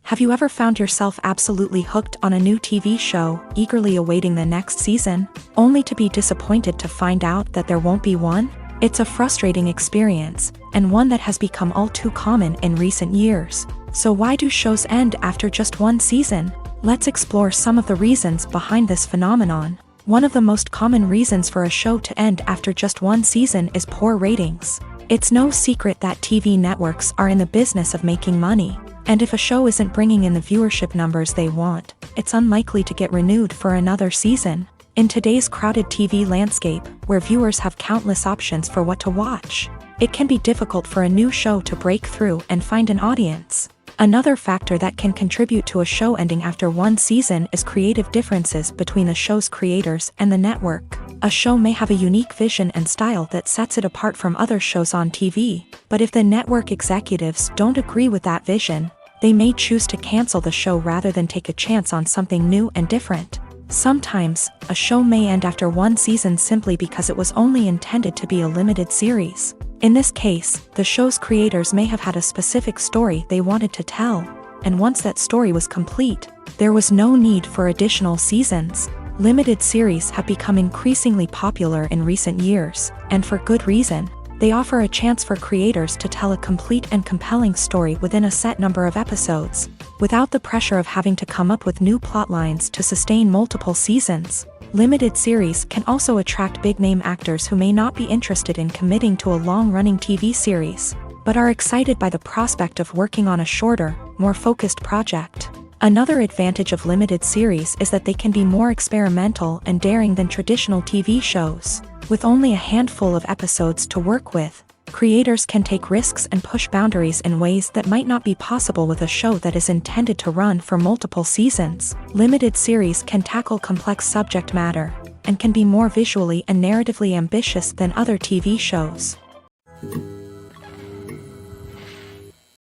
Have you ever found yourself absolutely hooked on a new TV show, eagerly awaiting the next season, only to be disappointed to find out that there won't be one? It's a frustrating experience, and one that has become all too common in recent years. So why do shows end after just one season? Let's explore some of the reasons behind this phenomenon. One of the most common reasons for a show to end after just one season is poor ratings. It's no secret that TV networks are in the business of making money, and if a show isn't bringing in the viewership numbers they want, it's unlikely to get renewed for another season. In today's crowded TV landscape, where viewers have countless options for what to watch, it can be difficult for a new show to break through and find an audience. Another factor that can contribute to a show ending after one season is creative differences between the show's creators and the network. A show may have a unique vision and style that sets it apart from other shows on TV, but if the network executives don't agree with that vision, they may choose to cancel the show rather than take a chance on something new and different. Sometimes, a show may end after one season simply because it was only intended to be a limited series. In this case, the show's creators may have had a specific story they wanted to tell, and once that story was complete, there was no need for additional seasons. Limited series have become increasingly popular in recent years, and for good reason. They offer a chance for creators to tell a complete and compelling story within a set number of episodes, without the pressure of having to come up with new plot lines to sustain multiple seasons. Limited series can also attract big-name actors who may not be interested in committing to a long-running TV series, but are excited by the prospect of working on a shorter, more focused project. Another advantage of limited series is that they can be more experimental and daring than traditional TV shows. With only a handful of episodes to work with, creators can take risks and push boundaries in ways that might not be possible with a show that is intended to run for multiple seasons. Limited series can tackle complex subject matter, and can be more visually and narratively ambitious than other TV shows.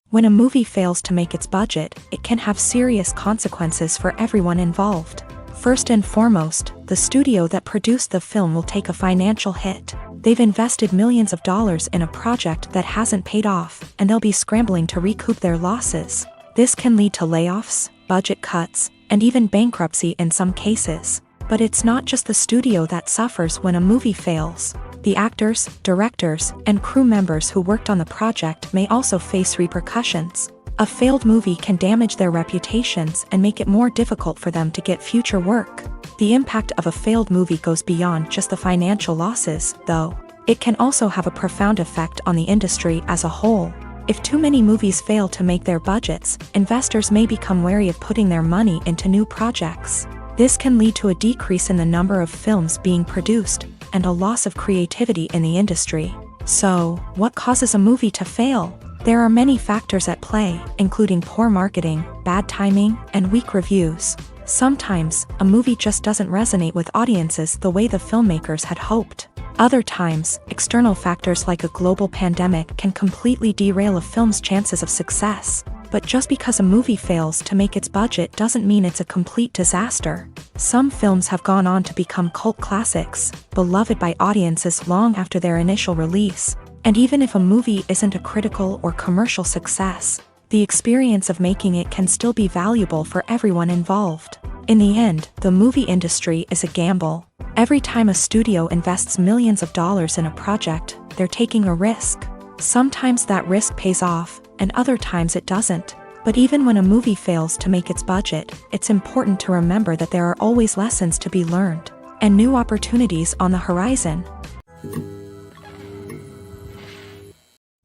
When a movie fails to make its budget, it can have serious consequences for everyone involved. First and foremost, the studio that produced the film will take a financial hit. They've invested millions of dollars in a project that hasn't paid off, and they'll be scrambling to recoup their losses. This can lead to layoffs, budget cuts, and even bankruptcy in some cases. But it's not just the studio that suffers when a movie fails. The actors, directors, and crew members who worked on the project may also face repercussions. A failed movie can damage their reputations and make it more difficult for them to get future work. The impact of a failed movie goes beyond just the financial losses, though. It can also have a profound effect on the industry as a whole. If too many movies fail to make their budgets, investors may become wary of putting their money into new projects. This can lead to a decrease in the number of films being produced, and a loss of creativity in the industry. So, what causes a movie to fail? There are many factors at play, including poor marketing, bad timing, and weak reviews. Sometimes, a movie just doesn't resonate with audiences the way the filmmakers had hoped. Other times, external factors like a global pandemic can completely derail a film's chances of success. But just because a movie fails to make its budget doesn't mean it's a complete disaster. Some films have gone on to become cult classics, beloved by audiences long after their initial release. And even if a movie isn't a critical or commercial success, the experience of making it can still be valuable for everyone involved. In the end, the movie industry is a gamble. Every time a studio invests millions of dollars in a project, they're taking a risk. Sometimes that risk pays off, and other times it doesn't. But even when a movie fails to make its budget, it's important to remember that there are always lessons to be learned, and new opportunities on the horizon.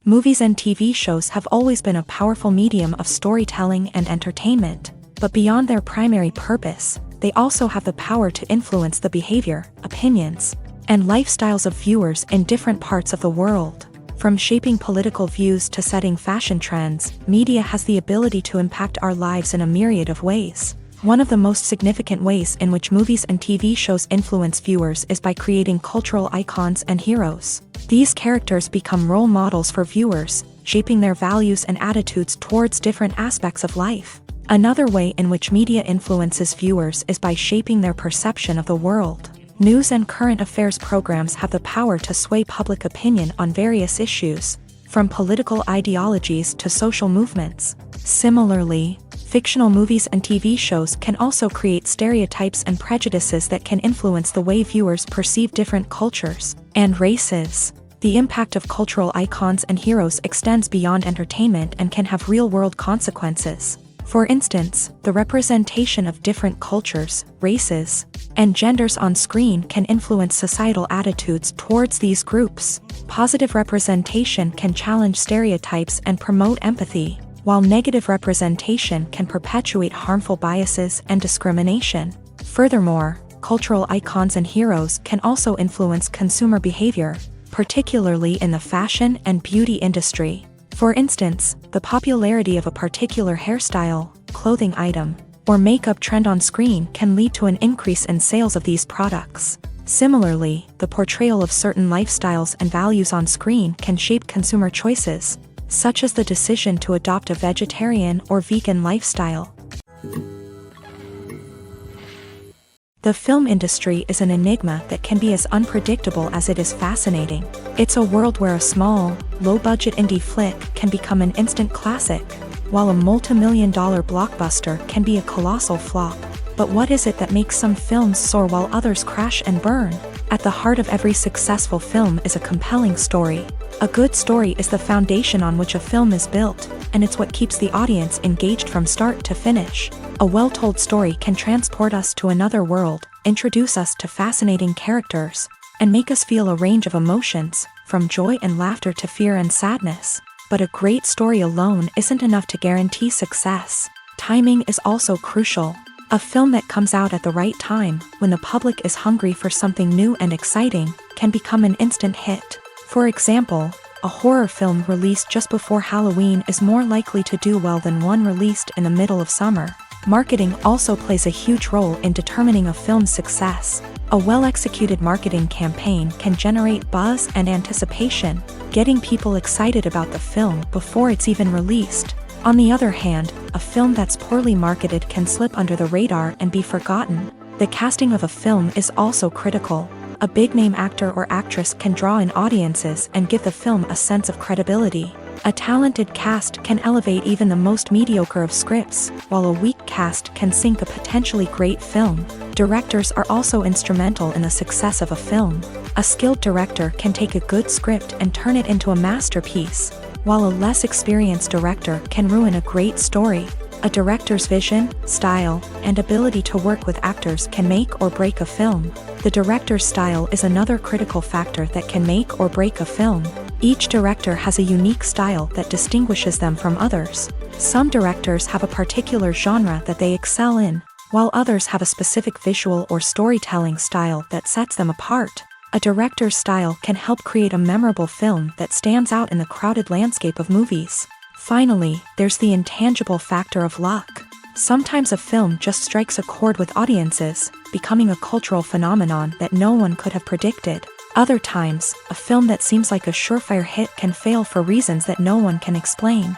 Movies and TV shows have always been a powerful medium of storytelling and entertainment, but beyond their primary purpose, they also have the power to influence the behavior, opinions, and lifestyles of viewers in different parts of the world. From shaping political views to setting fashion trends, media has the ability to impact our lives in a myriad of ways. One of the most significant ways in which movies and TV shows influence viewers is by creating cultural icons and heroes. These characters become role models for viewers, shaping their values and attitudes towards different aspects of life. Another way in which media influences viewers is by shaping their perception of the world. News and current affairs programs have the power to sway public opinion on various issues, from political ideologies to social movements. Similarly, fictional movies and TV shows can also create stereotypes and prejudices that can influence the way viewers perceive different cultures and races. The impact of cultural icons and heroes extends beyond entertainment and can have real-world consequences. For instance, the representation of different cultures, races, and genders on screen can influence societal attitudes towards these groups. Positive representation can challenge stereotypes and promote empathy, while negative representation can perpetuate harmful biases and discrimination. Furthermore, cultural icons and heroes can also influence consumer behavior, particularly in the fashion and beauty industry. For instance, the popularity of a particular hairstyle, clothing item, or makeup trend on screen can lead to an increase in sales of these products. Similarly, the portrayal of certain lifestyles and values on screen can shape consumer choices, such as the decision to adopt a vegetarian or vegan lifestyle. The film industry is an enigma that can be as unpredictable as it is fascinating. It's a world where a small, low-budget indie flick can become an instant classic, while a multi-million-dollar blockbuster can be a colossal flop. But what is it that makes some films soar while others crash and burn? At the heart of every successful film is a compelling story. A good story is the foundation on which a film is built, and it's what keeps the audience engaged from start to finish. A well-told story can transport us to another world, introduce us to fascinating characters, and make us feel a range of emotions, from joy and laughter to fear and sadness. But a great story alone isn't enough to guarantee success. Timing is also crucial. A film that comes out at the right time, when the public is hungry for something new and exciting, can become an instant hit. For example, a horror film released just before Halloween is more likely to do well than one released in the middle of summer. Marketing also plays a huge role in determining a film's success. A well-executed marketing campaign can generate buzz and anticipation, getting people excited about the film before it's even released. On the other hand, a film that's poorly marketed can slip under the radar and be forgotten. The casting of a film is also critical. A big-name actor or actress can draw in audiences and give the film a sense of credibility. A talented cast can elevate even the most mediocre of scripts, while a weak cast can sink a potentially great film. Directors are also instrumental in the success of a film. A skilled director can take a good script and turn it into a masterpiece, while a less experienced director can ruin a great story. A director's vision, style, and ability to work with actors can make or break a film. The director's style is another critical factor that can make or break a film. Each director has a unique style that distinguishes them from others. Some directors have a particular genre that they excel in, while others have a specific visual or storytelling style that sets them apart. A director's style can help create a memorable film that stands out in the crowded landscape of movies. Finally, there's the intangible factor of luck. Sometimes a film just strikes a chord with audiences, becoming a cultural phenomenon that no one could have predicted. Other times, a film that seems like a surefire hit can fail for reasons that no one can explain.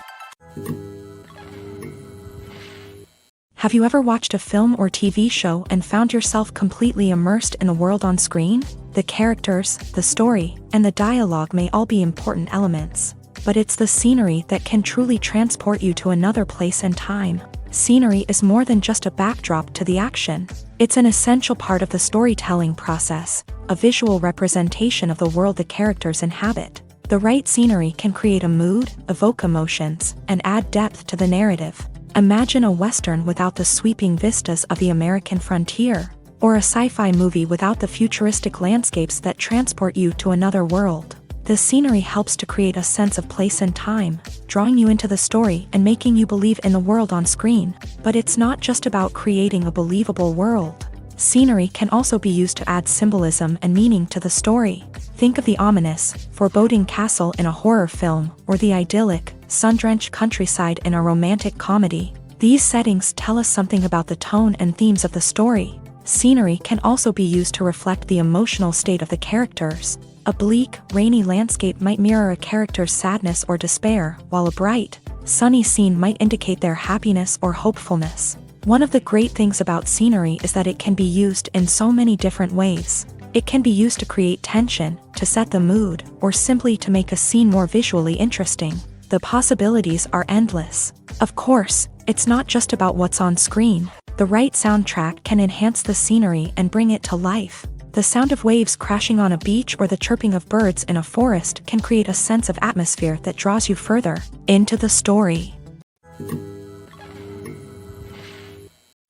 Have you ever watched a film or TV show and found yourself completely immersed in the world on screen? The characters, the story, and the dialogue may all be important elements, but it's the scenery that can truly transport you to another place and time. Scenery is more than just a backdrop to the action. It's an essential part of the storytelling process, a visual representation of the world the characters inhabit. The right scenery can create a mood, evoke emotions, and add depth to the narrative. Imagine a Western without the sweeping vistas of the American frontier, or a sci-fi movie without the futuristic landscapes that transport you to another world. The scenery helps to create a sense of place and time, drawing you into the story and making you believe in the world on screen. But it's not just about creating a believable world. Scenery can also be used to add symbolism and meaning to the story. Think of the ominous, foreboding castle in a horror film, or the idyllic, sun-drenched countryside in a romantic comedy. These settings tell us something about the tone and themes of the story. Scenery can also be used to reflect the emotional state of the characters. A bleak, rainy landscape might mirror a character's sadness or despair, while a bright, sunny scene might indicate their happiness or hopefulness. One of the great things about scenery is that it can be used in so many different ways. It can be used to create tension, to set the mood, or simply to make a scene more visually interesting. The possibilities are endless. Of course, it's not just about what's on screen. The right soundtrack can enhance the scenery and bring it to life. The sound of waves crashing on a beach or the chirping of birds in a forest can create a sense of atmosphere that draws you further into the story.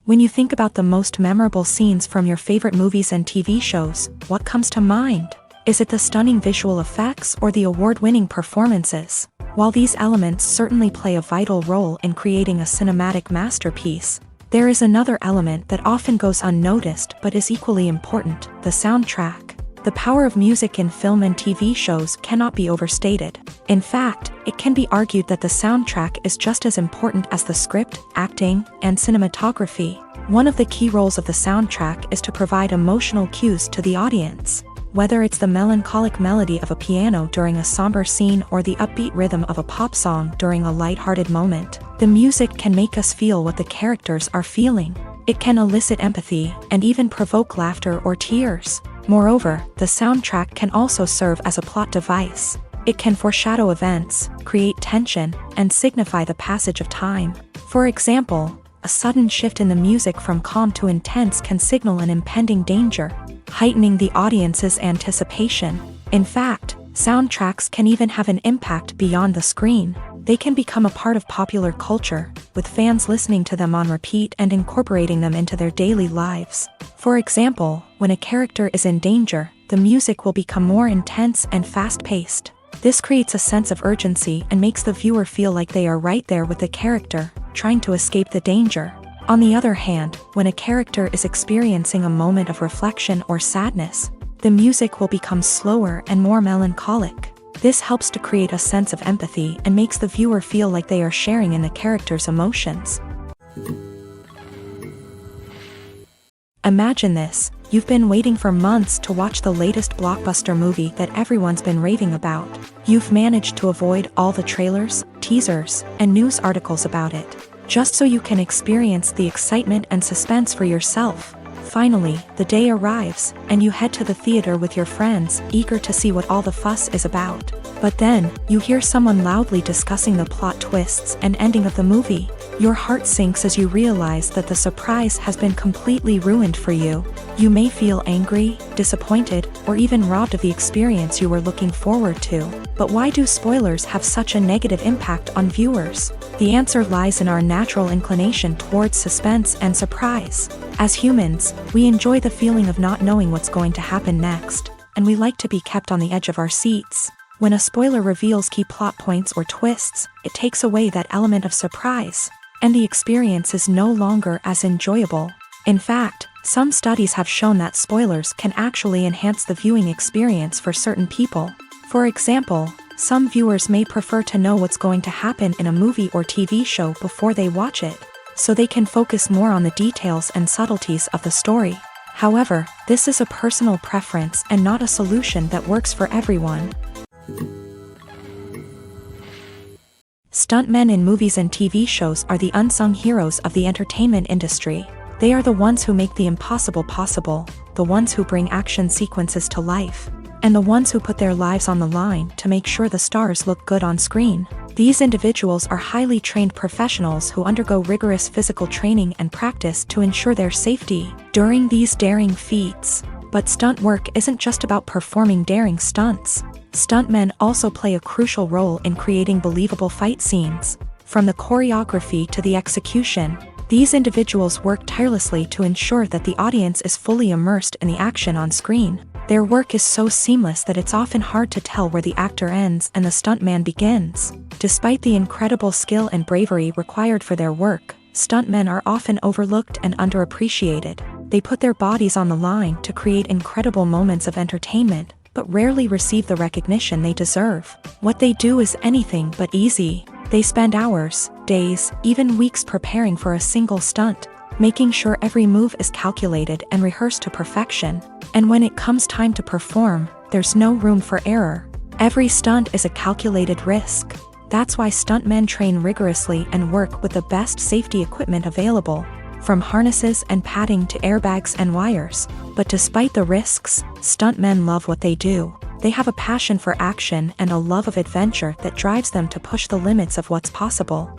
When you think about the most memorable scenes from your favorite movies and TV shows, what comes to mind? Is it the stunning visual effects or the award-winning performances? While these elements certainly play a vital role in creating a cinematic masterpiece, there is another element that often goes unnoticed but is equally important: the soundtrack. The power of music in film and TV shows cannot be overstated. In fact, it can be argued that the soundtrack is just as important as the script, acting, and cinematography. One of the key roles of the soundtrack is to provide emotional cues to the audience. Whether it's the melancholic melody of a piano during a somber scene or the upbeat rhythm of a pop song during a lighthearted moment, the music can make us feel what the characters are feeling. It can elicit empathy and even provoke laughter or tears. Moreover, the soundtrack can also serve as a plot device. It can foreshadow events, create tension, and signify the passage of time. For example, a sudden shift in the music from calm to intense can signal an impending danger, heightening the audience's anticipation. In fact, soundtracks can even have an impact beyond the screen. They can become a part of popular culture, with fans listening to them on repeat and incorporating them into their daily lives. For example, when a character is in danger, the music will become more intense and fast-paced. This creates a sense of urgency and makes the viewer feel like they are right there with the character, trying to escape the danger. On the other hand, when a character is experiencing a moment of reflection or sadness, the music will become slower and more melancholic. This helps to create a sense of empathy and makes the viewer feel like they are sharing in the character's emotions. Imagine this: you've been waiting for months to watch the latest blockbuster movie that everyone's been raving about. You've managed to avoid all the trailers, teasers, and news articles about it, just so you can experience the excitement and suspense for yourself. Finally, the day arrives, and you head to the theater with your friends, eager to see what all the fuss is about. But then, you hear someone loudly discussing the plot twists and ending of the movie. Your heart sinks as you realize that the surprise has been completely ruined for you. You may feel angry, disappointed, or even robbed of the experience you were looking forward to. But why do spoilers have such a negative impact on viewers? The answer lies in our natural inclination towards suspense and surprise. As humans, we enjoy the feeling of not knowing what's going to happen next, and we like to be kept on the edge of our seats. When a spoiler reveals key plot points or twists, it takes away that element of surprise, and the experience is no longer as enjoyable. In fact, some studies have shown that spoilers can actually enhance the viewing experience for certain people. For example, some viewers may prefer to know what's going to happen in a movie or TV show before they watch it, so they can focus more on the details and subtleties of the story. However, this is a personal preference and not a solution that works for everyone. Stuntmen in movies and TV shows are the unsung heroes of the entertainment industry. They are the ones who make the impossible possible, the ones who bring action sequences to life, and the ones who put their lives on the line to make sure the stars look good on screen. These individuals are highly trained professionals who undergo rigorous physical training and practice to ensure their safety during these daring feats. But stunt work isn't just about performing daring stunts. Stuntmen also play a crucial role in creating believable fight scenes. From the choreography to the execution, these individuals work tirelessly to ensure that the audience is fully immersed in the action on screen. Their work is so seamless that it's often hard to tell where the actor ends and the stuntman begins. Despite the incredible skill and bravery required for their work, stuntmen are often overlooked and underappreciated. They put their bodies on the line to create incredible moments of entertainment, but rarely receive the recognition they deserve. What they do is anything but easy. They spend hours, days, even weeks preparing for a single stunt, making sure every move is calculated and rehearsed to perfection. And when it comes time to perform, there's no room for error. Every stunt is a calculated risk. That's why stuntmen train rigorously and work with the best safety equipment available, from harnesses and padding to airbags and wires. But despite the risks, stuntmen love what they do. They have a passion for action and a love of adventure that drives them to push the limits of what's possible.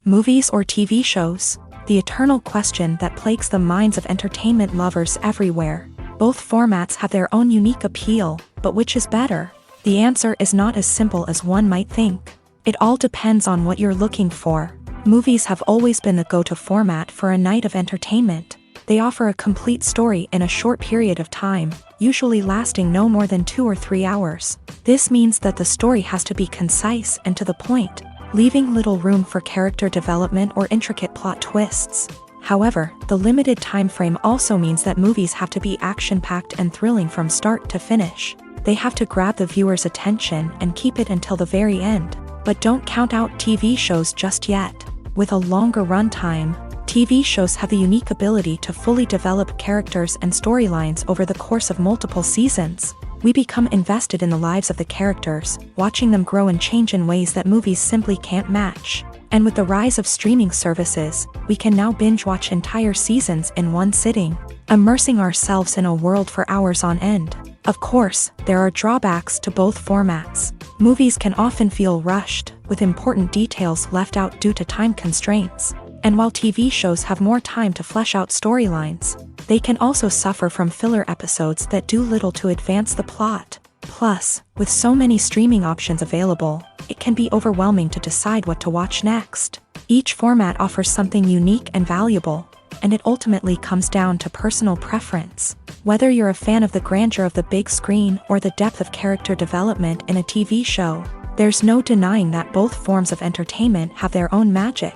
Movies or TV shows? The eternal question that plagues the minds of entertainment lovers everywhere. Both formats have their own unique appeal, but which is better? The answer is not as simple as one might think. It all depends on what you're looking for. Movies have always been the go-to format for a night of entertainment. They offer a complete story in a short period of time, usually lasting no more than 2 or 3 hours. This means that the story has to be concise and to the point, leaving little room for character development or intricate plot twists. However, the limited time frame also means that movies have to be action-packed and thrilling from start to finish. They have to grab the viewer's attention and keep it until the very end. But don't count out TV shows just yet. With a longer runtime, TV shows have the unique ability to fully develop characters and storylines over the course of multiple seasons. We become invested in the lives of the characters, watching them grow and change in ways that movies simply can't match. And with the rise of streaming services, we can now binge-watch entire seasons in one sitting, immersing ourselves in a world for hours on end. Of course, there are drawbacks to both formats. Movies can often feel rushed, with important details left out due to time constraints. And while TV shows have more time to flesh out storylines, they can also suffer from filler episodes that do little to advance the plot. Plus, with so many streaming options available, it can be overwhelming to decide what to watch next. Each format offers something unique and valuable, and it ultimately comes down to personal preference. Whether you're a fan of the grandeur of the big screen or the depth of character development in a TV show, There's no denying that both forms of entertainment have their own magic.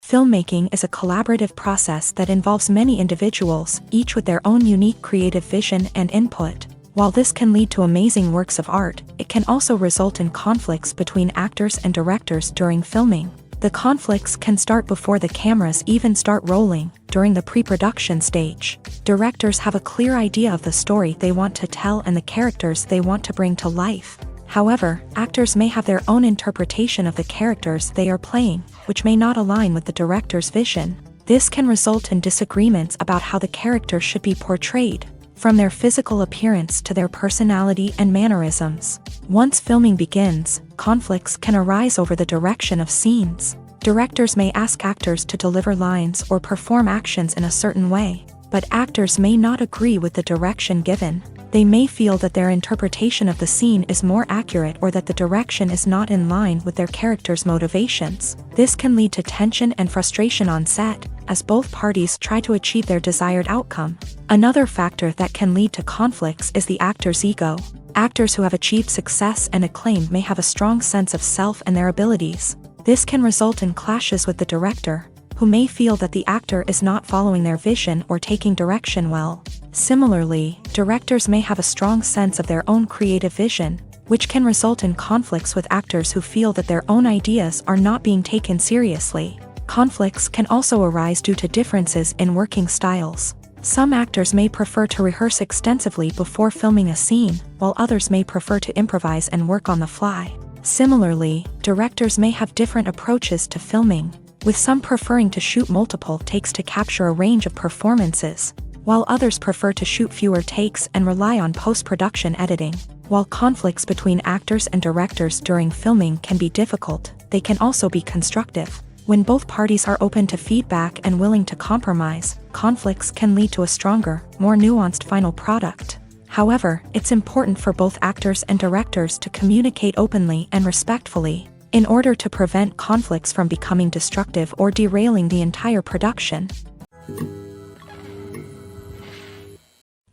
Filmmaking is a collaborative process that involves many individuals, each with their own unique creative vision and input. While this can lead to amazing works of art, it can also result in conflicts between actors and directors during filming. The conflicts can start before the cameras even start rolling, during the pre-production stage. Directors have a clear idea of the story they want to tell and the characters they want to bring to life. However, actors may have their own interpretation of the characters they are playing, which may not align with the director's vision. This can result in disagreements about how the character should be portrayed, from their physical appearance to their personality and mannerisms. Once filming begins, conflicts can arise over the direction of scenes. Directors may ask actors to deliver lines or perform actions in a certain way, but actors may not agree with the direction given. They may feel that their interpretation of the scene is more accurate or that the direction is not in line with their character's motivations. This can lead to tension and frustration on set, as both parties try to achieve their desired outcome. Another factor that can lead to conflicts is the actor's ego. Actors who have achieved success and acclaim may have a strong sense of self and their abilities. This can result in clashes with the director, who may feel that the actor is not following their vision or taking direction well. Similarly, directors may have a strong sense of their own creative vision, which can result in conflicts with actors who feel that their own ideas are not being taken seriously. Conflicts can also arise due to differences in working styles. Some actors may prefer to rehearse extensively before filming a scene, while others may prefer to improvise and work on the fly. Similarly, directors may have different approaches to filming, with some preferring to shoot multiple takes to capture a range of performances, while others prefer to shoot fewer takes and rely on post-production editing. While conflicts between actors and directors during filming can be difficult, they can also be constructive. When both parties are open to feedback and willing to compromise, conflicts can lead to a stronger, more nuanced final product. However, it's important for both actors and directors to communicate openly and respectfully, in order to prevent conflicts from becoming destructive or derailing the entire production.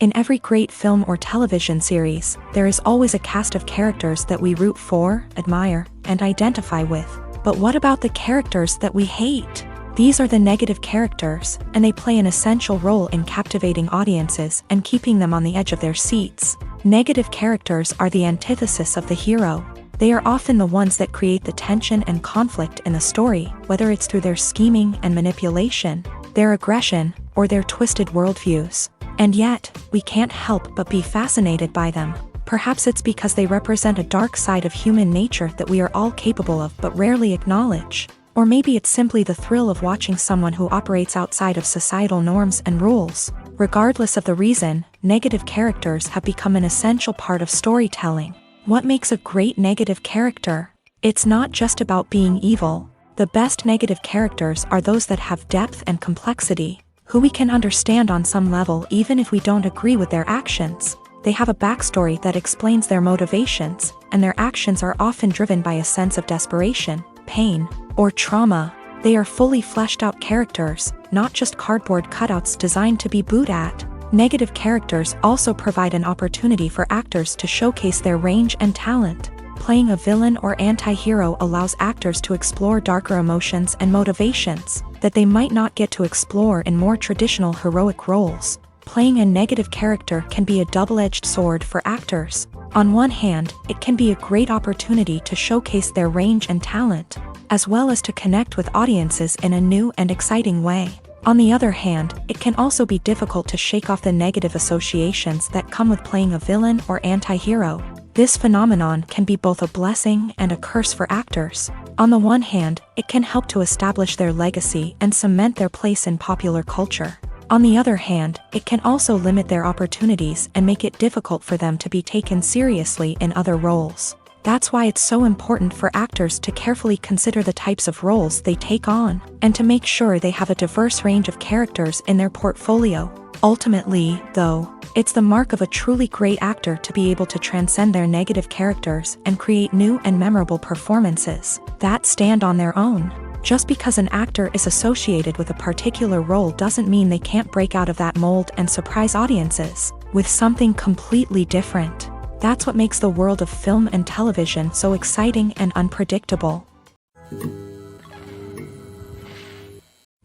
In every great film or television series, there is always a cast of characters that we root for, admire, and identify with. But what about the characters that we hate? These are the negative characters, and they play an essential role in captivating audiences and keeping them on the edge of their seats. Negative characters are the antithesis of the hero. They are often the ones that create the tension and conflict in the story, whether it's through their scheming and manipulation, their aggression, or their twisted worldviews. And yet, we can't help but be fascinated by them. Perhaps it's because they represent a dark side of human nature that we are all capable of but rarely acknowledge. Or maybe it's simply the thrill of watching someone who operates outside of societal norms and rules. Regardless of the reason, negative characters have become an essential part of storytelling. What makes a great negative character? It's not just about being evil. The best negative characters are those that have depth and complexity, who we can understand on some level even if we don't agree with their actions. They have a backstory that explains their motivations, and their actions are often driven by a sense of desperation, pain, or trauma. They are fully fleshed out characters, not just cardboard cutouts designed to be booed at. Negative characters also provide an opportunity for actors to showcase their range and talent. Playing a villain or anti-hero allows actors to explore darker emotions and motivations that they might not get to explore in more traditional heroic roles. Playing a negative character can be a double-edged sword for actors. On one hand, it can be a great opportunity to showcase their range and talent, as well as to connect with audiences in a new and exciting way. On the other hand, it can also be difficult to shake off the negative associations that come with playing a villain or anti-hero. This phenomenon can be both a blessing and a curse for actors. On the one hand, it can help to establish their legacy and cement their place in popular culture. On the other hand, it can also limit their opportunities and make it difficult for them to be taken seriously in other roles. That's why it's so important for actors to carefully consider the types of roles they take on, and to make sure they have a diverse range of characters in their portfolio. Ultimately, though, it's the mark of a truly great actor to be able to transcend their negative characters and create new and memorable performances that stand on their own. Just because an actor is associated with a particular role doesn't mean they can't break out of that mold and surprise audiences with something completely different. That's what makes the world of film and television so exciting and unpredictable.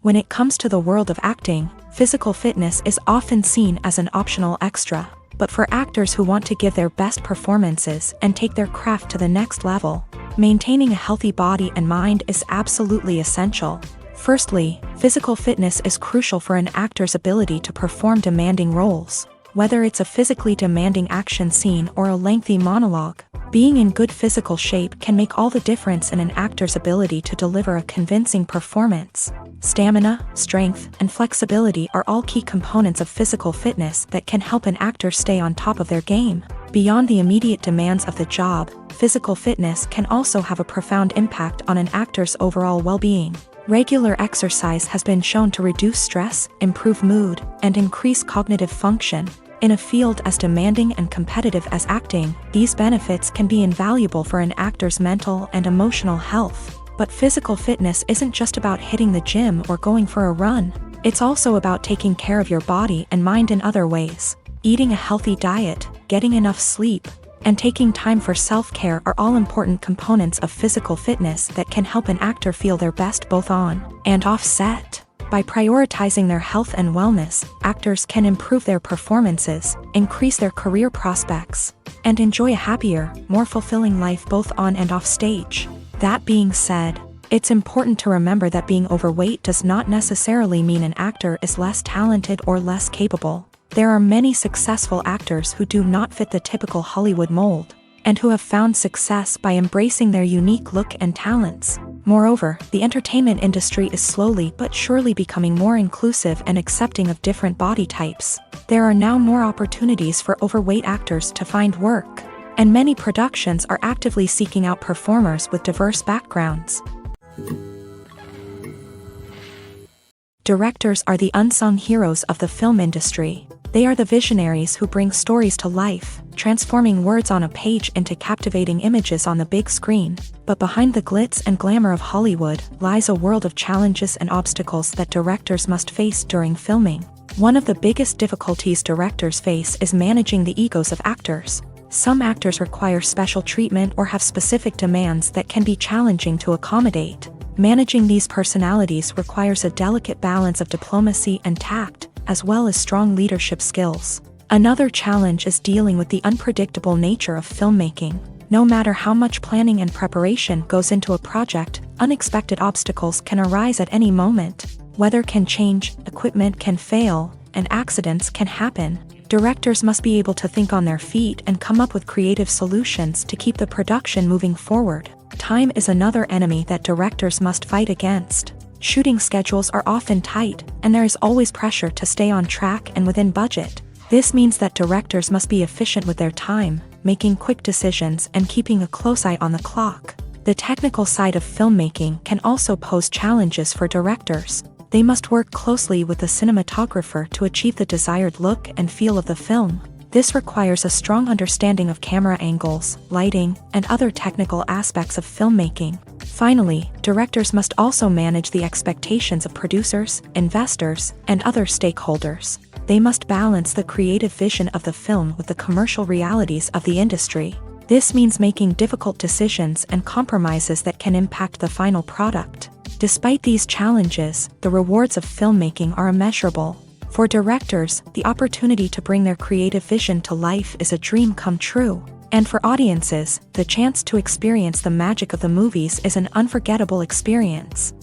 When it comes to the world of acting, physical fitness is often seen as an optional extra. But for actors who want to give their best performances and take their craft to the next level, maintaining a healthy body and mind is absolutely essential. Firstly, physical fitness is crucial for an actor's ability to perform demanding roles. Whether it's a physically demanding action scene or a lengthy monologue, being in good physical shape can make all the difference in an actor's ability to deliver a convincing performance. Stamina, strength, and flexibility are all key components of physical fitness that can help an actor stay on top of their game. Beyond the immediate demands of the job, physical fitness can also have a profound impact on an actor's overall well-being. Regular exercise has been shown to reduce stress, improve mood, and increase cognitive function. In a field as demanding and competitive as acting, these benefits can be invaluable for an actor's mental and emotional health. But physical fitness isn't just about hitting the gym or going for a run. It's also about taking care of your body and mind in other ways. Eating a healthy diet, getting enough sleep, and taking time for self-care are all important components of physical fitness that can help an actor feel their best both on and off set. By prioritizing their health and wellness, actors can improve their performances, increase their career prospects, and enjoy a happier, more fulfilling life both on and off stage. That being said, it's important to remember that being overweight does not necessarily mean an actor is less talented or less capable. There are many successful actors who do not fit the typical Hollywood mold, and who have found success by embracing their unique look and talents. Moreover, the entertainment industry is slowly but surely becoming more inclusive and accepting of different body types. There are now more opportunities for overweight actors to find work, and many productions are actively seeking out performers with diverse backgrounds. Directors are the unsung heroes of the film industry. They are the visionaries who bring stories to life, transforming words on a page into captivating images on the big screen. But behind the glitz and glamour of Hollywood lies a world of challenges and obstacles that directors must face during filming. One of the biggest difficulties directors face is managing the egos of actors. Some actors require special treatment or have specific demands that can be challenging to accommodate. Managing these personalities requires a delicate balance of diplomacy and tact, as well as strong leadership skills. Another challenge is dealing with the unpredictable nature of filmmaking. No matter how much planning and preparation goes into a project, unexpected obstacles can arise at any moment. Weather can change, equipment can fail, and accidents can happen. Directors must be able to think on their feet and come up with creative solutions to keep the production moving forward. Time is another enemy that directors must fight against. Shooting schedules are often tight, and there is always pressure to stay on track and within budget. This means that directors must be efficient with their time, making quick decisions and keeping a close eye on the clock. The technical side of filmmaking can also pose challenges for directors. They must work closely with the cinematographer to achieve the desired look and feel of the film. This requires a strong understanding of camera angles, lighting, and other technical aspects of filmmaking. Finally, directors must also manage the expectations of producers, investors, and other stakeholders. They must balance the creative vision of the film with the commercial realities of the industry. This means making difficult decisions and compromises that can impact the final product. Despite these challenges, the rewards of filmmaking are immeasurable. For directors, the opportunity to bring their creative vision to life is a dream come true. And for audiences, the chance to experience the magic of the movies is an unforgettable experience.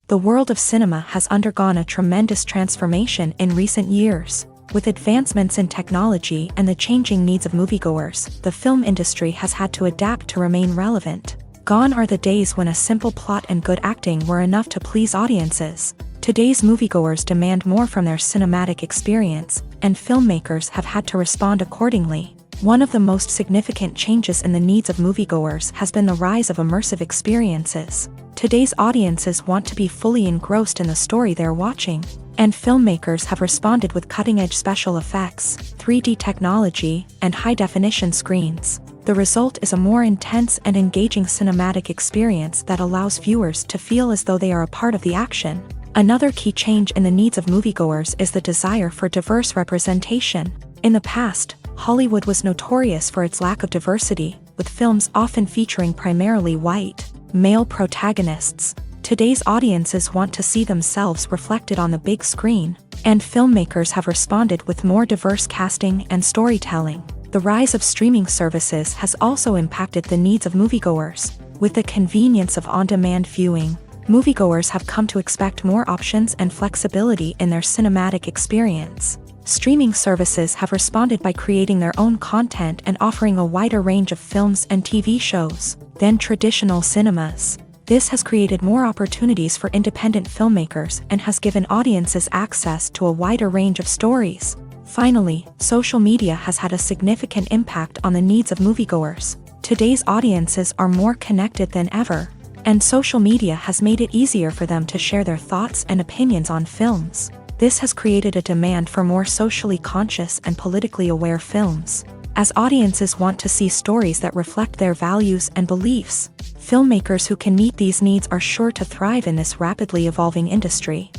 The world of cinema has undergone a tremendous transformation in recent years. With advancements in technology and the changing needs of moviegoers, the film industry has had to adapt to remain relevant. Gone are the days when a simple plot and good acting were enough to please audiences. Today's moviegoers demand more from their cinematic experience, and filmmakers have had to respond accordingly. One of the most significant changes in the needs of moviegoers has been the rise of immersive experiences. Today's audiences want to be fully engrossed in the story they're watching, and filmmakers have responded with cutting-edge special effects, 3D technology, and high-definition screens. The result is a more intense and engaging cinematic experience that allows viewers to feel as though they are a part of the action. Another key change in the needs of moviegoers is the desire for diverse representation. In the past, Hollywood was notorious for its lack of diversity, with films often featuring primarily white, male protagonists. Today's audiences want to see themselves reflected on the big screen, and filmmakers have responded with more diverse casting and storytelling. The rise of streaming services has also impacted the needs of moviegoers. With the convenience of on-demand viewing, moviegoers have come to expect more options and flexibility in their cinematic experience. Streaming services have responded by creating their own content and offering a wider range of films and TV shows than traditional cinemas. This has created more opportunities for independent filmmakers and has given audiences access to a wider range of stories. Finally, social media has had a significant impact on the needs of moviegoers. Today's audiences are more connected than ever, and social media has made it easier for them to share their thoughts and opinions on films. This has created a demand for more socially conscious and politically aware films. As audiences want to see stories that reflect their values and beliefs, filmmakers who can meet these needs are sure to thrive in this rapidly evolving industry.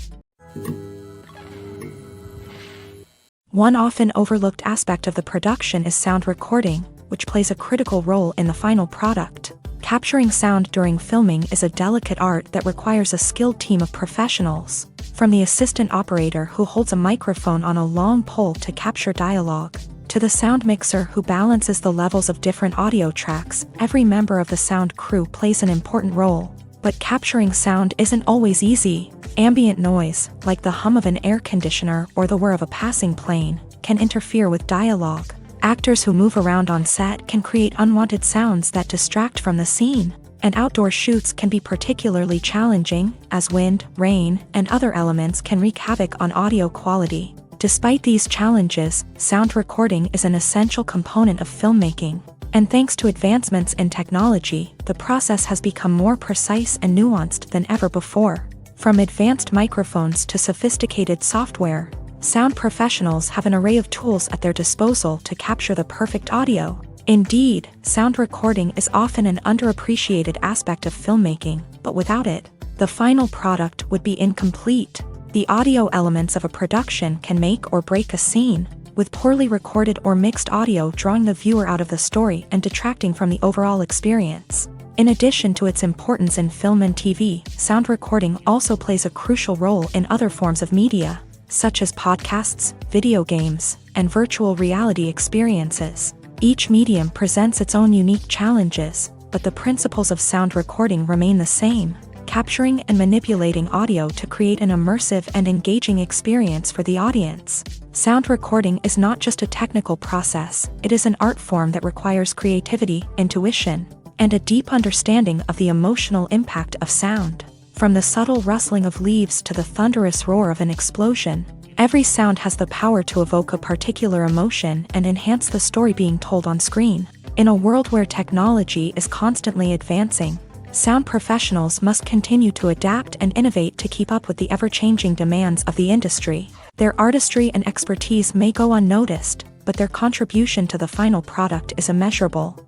One often overlooked aspect of the production is sound recording, which plays a critical role in the final product. Capturing sound during filming is a delicate art that requires a skilled team of professionals. From the assistant operator who holds a microphone on a long pole to capture dialogue, to the sound mixer who balances the levels of different audio tracks, every member of the sound crew plays an important role. But capturing sound isn't always easy. Ambient noise, like the hum of an air conditioner or the whir of a passing plane, can interfere with dialogue. Actors who move around on set can create unwanted sounds that distract from the scene. And outdoor shoots can be particularly challenging, as wind, rain, and other elements can wreak havoc on audio quality. Despite these challenges, sound recording is an essential component of filmmaking. And thanks to advancements in technology, the process has become more precise and nuanced than ever before. From advanced microphones to sophisticated software, sound professionals have an array of tools at their disposal to capture the perfect audio. Indeed, sound recording is often an underappreciated aspect of filmmaking, but without it, the final product would be incomplete. The audio elements of a production can make or break a scene, with poorly recorded or mixed audio drawing the viewer out of the story and detracting from the overall experience. In addition to its importance in film and TV, sound recording also plays a crucial role in other forms of media, such as podcasts, video games, and virtual reality experiences. Each medium presents its own unique challenges, but the principles of sound recording remain the same, capturing and manipulating audio to create an immersive and engaging experience for the audience. Sound recording is not just a technical process, it is an art form that requires creativity, intuition, and a deep understanding of the emotional impact of sound. From the subtle rustling of leaves to the thunderous roar of an explosion, every sound has the power to evoke a particular emotion and enhance the story being told on screen. In a world where technology is constantly advancing, sound professionals must continue to adapt and innovate to keep up with the ever-changing demands of the industry. Their artistry and expertise may go unnoticed, but their contribution to the final product is immeasurable.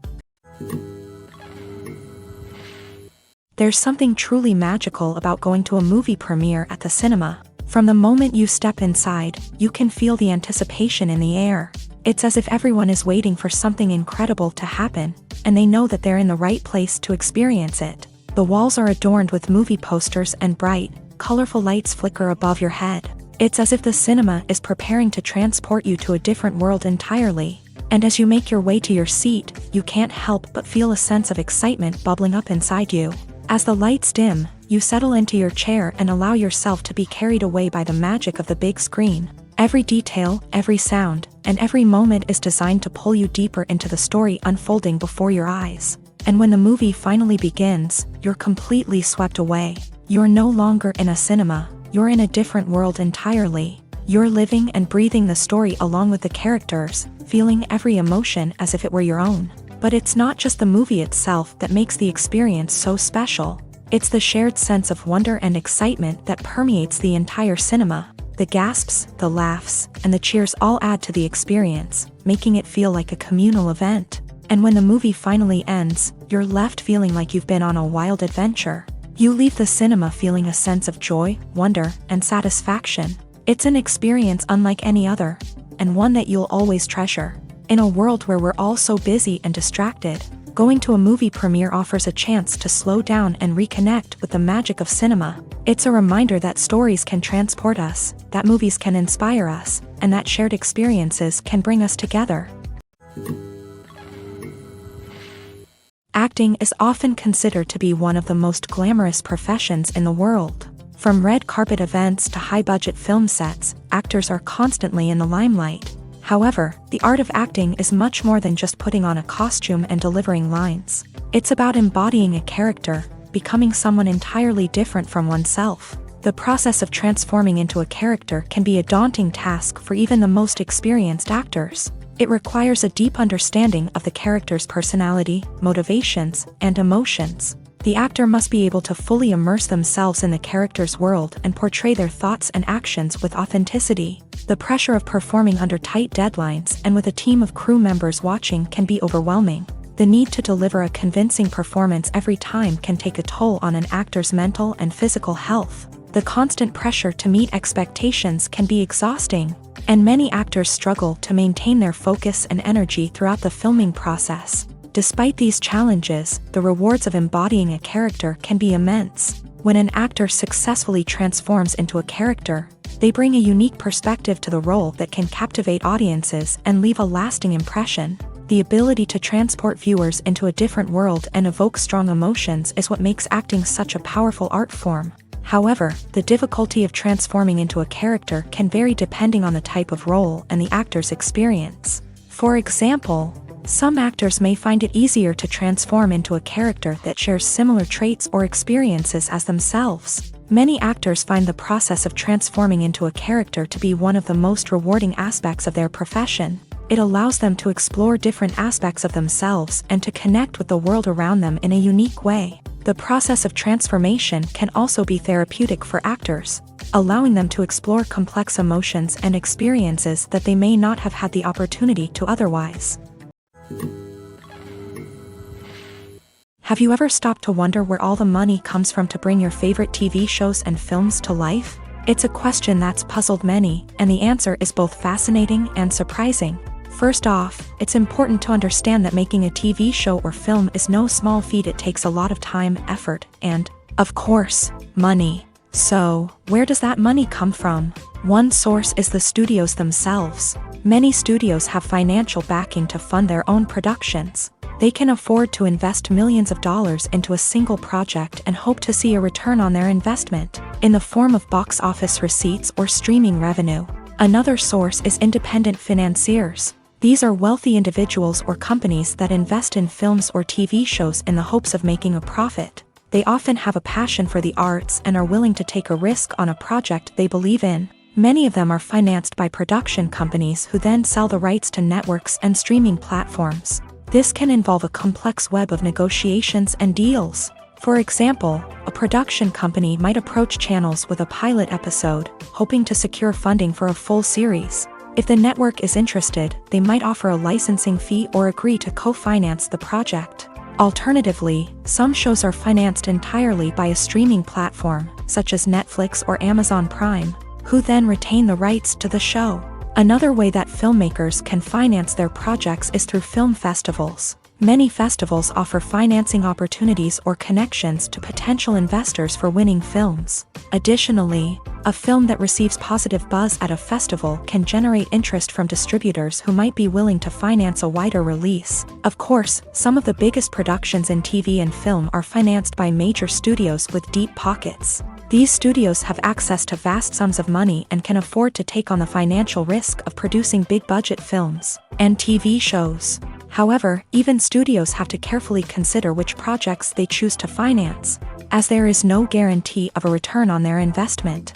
There's something truly magical about going to a movie premiere at the cinema. From the moment you step inside, you can feel the anticipation in the air. It's as if everyone is waiting for something incredible to happen, and they know that they're in the right place to experience it. The walls are adorned with movie posters and bright, colorful lights flicker above your head. It's as if the cinema is preparing to transport you to a different world entirely. And as you make your way to your seat, you can't help but feel a sense of excitement bubbling up inside you. As the lights dim, you settle into your chair and allow yourself to be carried away by the magic of the big screen. Every detail, every sound, and every moment is designed to pull you deeper into the story unfolding before your eyes. And when the movie finally begins, you're completely swept away. You're no longer in a cinema, you're in a different world entirely. You're living and breathing the story along with the characters, feeling every emotion as if it were your own. But it's not just the movie itself that makes the experience so special. It's the shared sense of wonder and excitement that permeates the entire cinema. The gasps, the laughs, and the cheers all add to the experience, making it feel like a communal event. And when the movie finally ends, you're left feeling like you've been on a wild adventure. You leave the cinema feeling a sense of joy, wonder, and satisfaction. It's an experience unlike any other, and one that you'll always treasure. In a world where we're all so busy and distracted, going to a movie premiere offers a chance to slow down and reconnect with the magic of cinema. It's a reminder that stories can transport us, that movies can inspire us, and that shared experiences can bring us together. Acting is often considered to be one of the most glamorous professions in the world. From red carpet events to high-budget film sets, actors are constantly in the limelight. However, the art of acting is much more than just putting on a costume and delivering lines. It's about embodying a character, becoming someone entirely different from oneself. The process of transforming into a character can be a daunting task for even the most experienced actors. It requires a deep understanding of the character's personality, motivations, and emotions. The actor must be able to fully immerse themselves in the character's world and portray their thoughts and actions with authenticity. The pressure of performing under tight deadlines and with a team of crew members watching can be overwhelming. The need to deliver a convincing performance every time can take a toll on an actor's mental and physical health. The constant pressure to meet expectations can be exhausting, and many actors struggle to maintain their focus and energy throughout the filming process. Despite these challenges, the rewards of embodying a character can be immense. When an actor successfully transforms into a character, they bring a unique perspective to the role that can captivate audiences and leave a lasting impression. The ability to transport viewers into a different world and evoke strong emotions is what makes acting such a powerful art form. However, the difficulty of transforming into a character can vary depending on the type of role and the actor's experience. For example, some actors may find it easier to transform into a character that shares similar traits or experiences as themselves. Many actors find the process of transforming into a character to be one of the most rewarding aspects of their profession. It allows them to explore different aspects of themselves and to connect with the world around them in a unique way. The process of transformation can also be therapeutic for actors, allowing them to explore complex emotions and experiences that they may not have had the opportunity to otherwise. Have you ever stopped to wonder where all the money comes from to bring your favorite TV shows and films to life? It's a question that's puzzled many, and the answer is both fascinating and surprising. First off, it's important to understand that making a TV show or film is no small feat. It takes a lot of time, effort, and, of course, money. So, where does that money come from? One source is the studios themselves. Many studios have financial backing to fund their own productions. They can afford to invest millions of dollars into a single project and hope to see a return on their investment, in the form of box office receipts or streaming revenue. Another source is independent financiers. These are wealthy individuals or companies that invest in films or TV shows in the hopes of making a profit. They often have a passion for the arts and are willing to take a risk on a project they believe in. Many of them are financed by production companies who then sell the rights to networks and streaming platforms. This can involve a complex web of negotiations and deals. For example, a production company might approach channels with a pilot episode, hoping to secure funding for a full series. If the network is interested, they might offer a licensing fee or agree to co-finance the project. Alternatively, some shows are financed entirely by a streaming platform, such as Netflix or Amazon Prime, who then retain the rights to the show. Another way that filmmakers can finance their projects is through film festivals. Many festivals offer financing opportunities or connections to potential investors for winning films. Additionally, a film that receives positive buzz at a festival can generate interest from distributors who might be willing to finance a wider release. Of course, some of the biggest productions in TV and film are financed by major studios with deep pockets. These studios have access to vast sums of money and can afford to take on the financial risk of producing big-budget films and TV shows. However, even studios have to carefully consider which projects they choose to finance, as there is no guarantee of a return on their investment.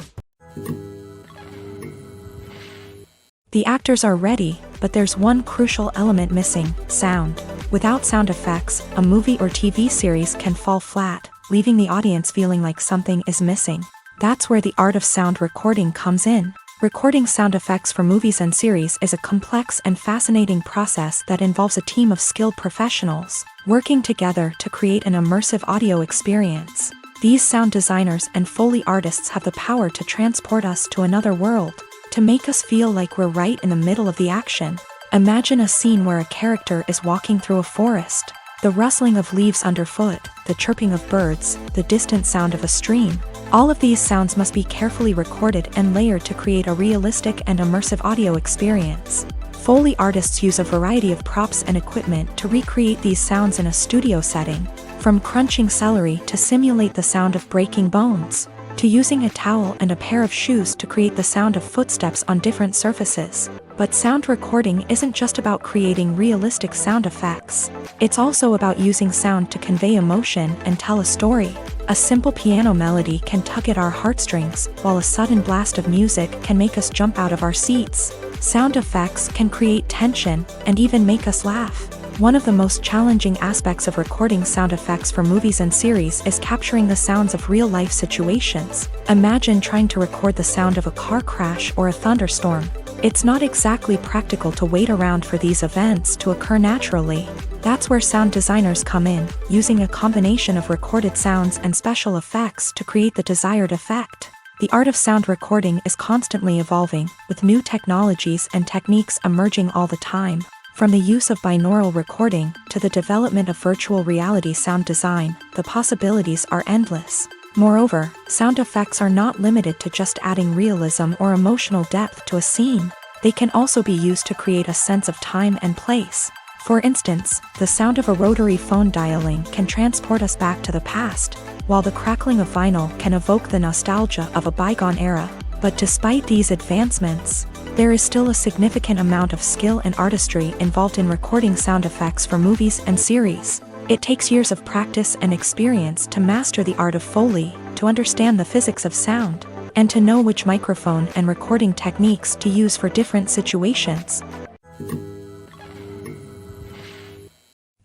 The actors are ready, but there's one crucial element missing: sound. Without sound effects, a movie or TV series can fall flat, leaving the audience feeling like something is missing. That's where the art of sound recording comes in. Recording sound effects for movies and series is a complex and fascinating process that involves a team of skilled professionals working together to create an immersive audio experience. These sound designers and Foley artists have the power to transport us to another world, to make us feel like we're right in the middle of the action. Imagine a scene where a character is walking through a forest. The rustling of leaves underfoot, the chirping of birds, the distant sound of a stream. All of these sounds must be carefully recorded and layered to create a realistic and immersive audio experience. Foley artists use a variety of props and equipment to recreate these sounds in a studio setting, from crunching celery to simulate the sound of breaking bones, to using a towel and a pair of shoes to create the sound of footsteps on different surfaces. But sound recording isn't just about creating realistic sound effects. It's also about using sound to convey emotion and tell a story. A simple piano melody can tug at our heartstrings, while a sudden blast of music can make us jump out of our seats. Sound effects can create tension and even make us laugh. One of the most challenging aspects of recording sound effects for movies and series is capturing the sounds of real-life situations. Imagine trying to record the sound of a car crash or a thunderstorm. It's not exactly practical to wait around for these events to occur naturally. That's where sound designers come in, using a combination of recorded sounds and special effects to create the desired effect. The art of sound recording is constantly evolving, with new technologies and techniques emerging all the time. From the use of binaural recording to the development of virtual reality sound design, the possibilities are endless. Moreover, sound effects are not limited to just adding realism or emotional depth to a scene. They can also be used to create a sense of time and place. For instance, the sound of a rotary phone dialing can transport us back to the past, while the crackling of vinyl can evoke the nostalgia of a bygone era. But despite these advancements, there is still a significant amount of skill and artistry involved in recording sound effects for movies and series. It takes years of practice and experience to master the art of Foley, to understand the physics of sound, and to know which microphone and recording techniques to use for different situations.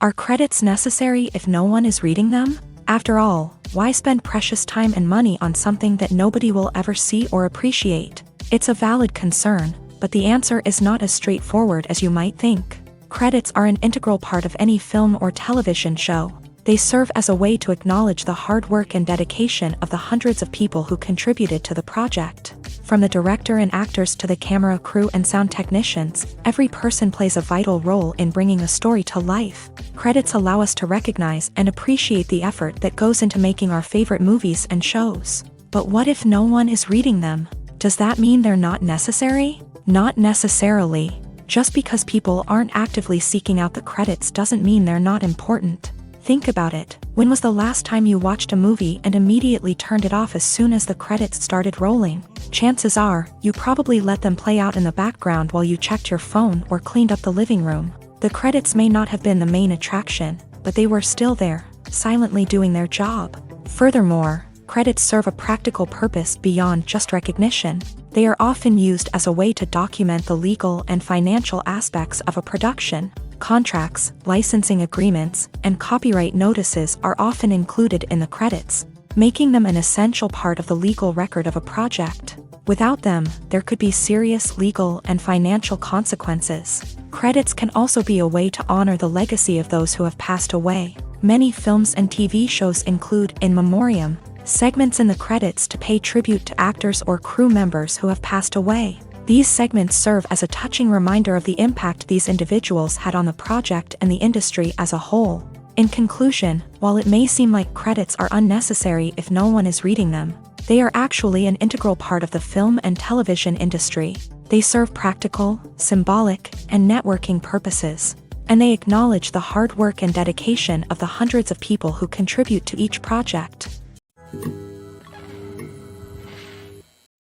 Are credits necessary if no one is reading them? After all, why spend precious time and money on something that nobody will ever see or appreciate? It's a valid concern, but the answer is not as straightforward as you might think. Credits are an integral part of any film or television show. They serve as a way to acknowledge the hard work and dedication of the hundreds of people who contributed to the project. From the director and actors to the camera crew and sound technicians, every person plays a vital role in bringing a story to life. Credits allow us to recognize and appreciate the effort that goes into making our favorite movies and shows. But what if no one is reading them? Does that mean they're not necessary? Not necessarily. Just because people aren't actively seeking out the credits doesn't mean they're not important. Think about it. When was the last time you watched a movie and immediately turned it off as soon as the credits started rolling? Chances are, you probably let them play out in the background while you checked your phone or cleaned up the living room. The credits may not have been the main attraction, but they were still there, silently doing their job. Furthermore, credits serve a practical purpose beyond just recognition. They are often used as a way to document the legal and financial aspects of a production. Contracts, licensing agreements, and copyright notices are often included in the credits, making them an essential part of the legal record of a project. Without them, there could be serious legal and financial consequences. Credits can also be a way to honor the legacy of those who have passed away. Many films and TV shows include in memoriam segments in the credits to pay tribute to actors or crew members who have passed away. These segments serve as a touching reminder of the impact these individuals had on the project and the industry as a whole. In conclusion, while it may seem like credits are unnecessary if no one is reading them, they are actually an integral part of the film and television industry. They serve practical, symbolic, and networking purposes, and they acknowledge the hard work and dedication of the hundreds of people who contribute to each project.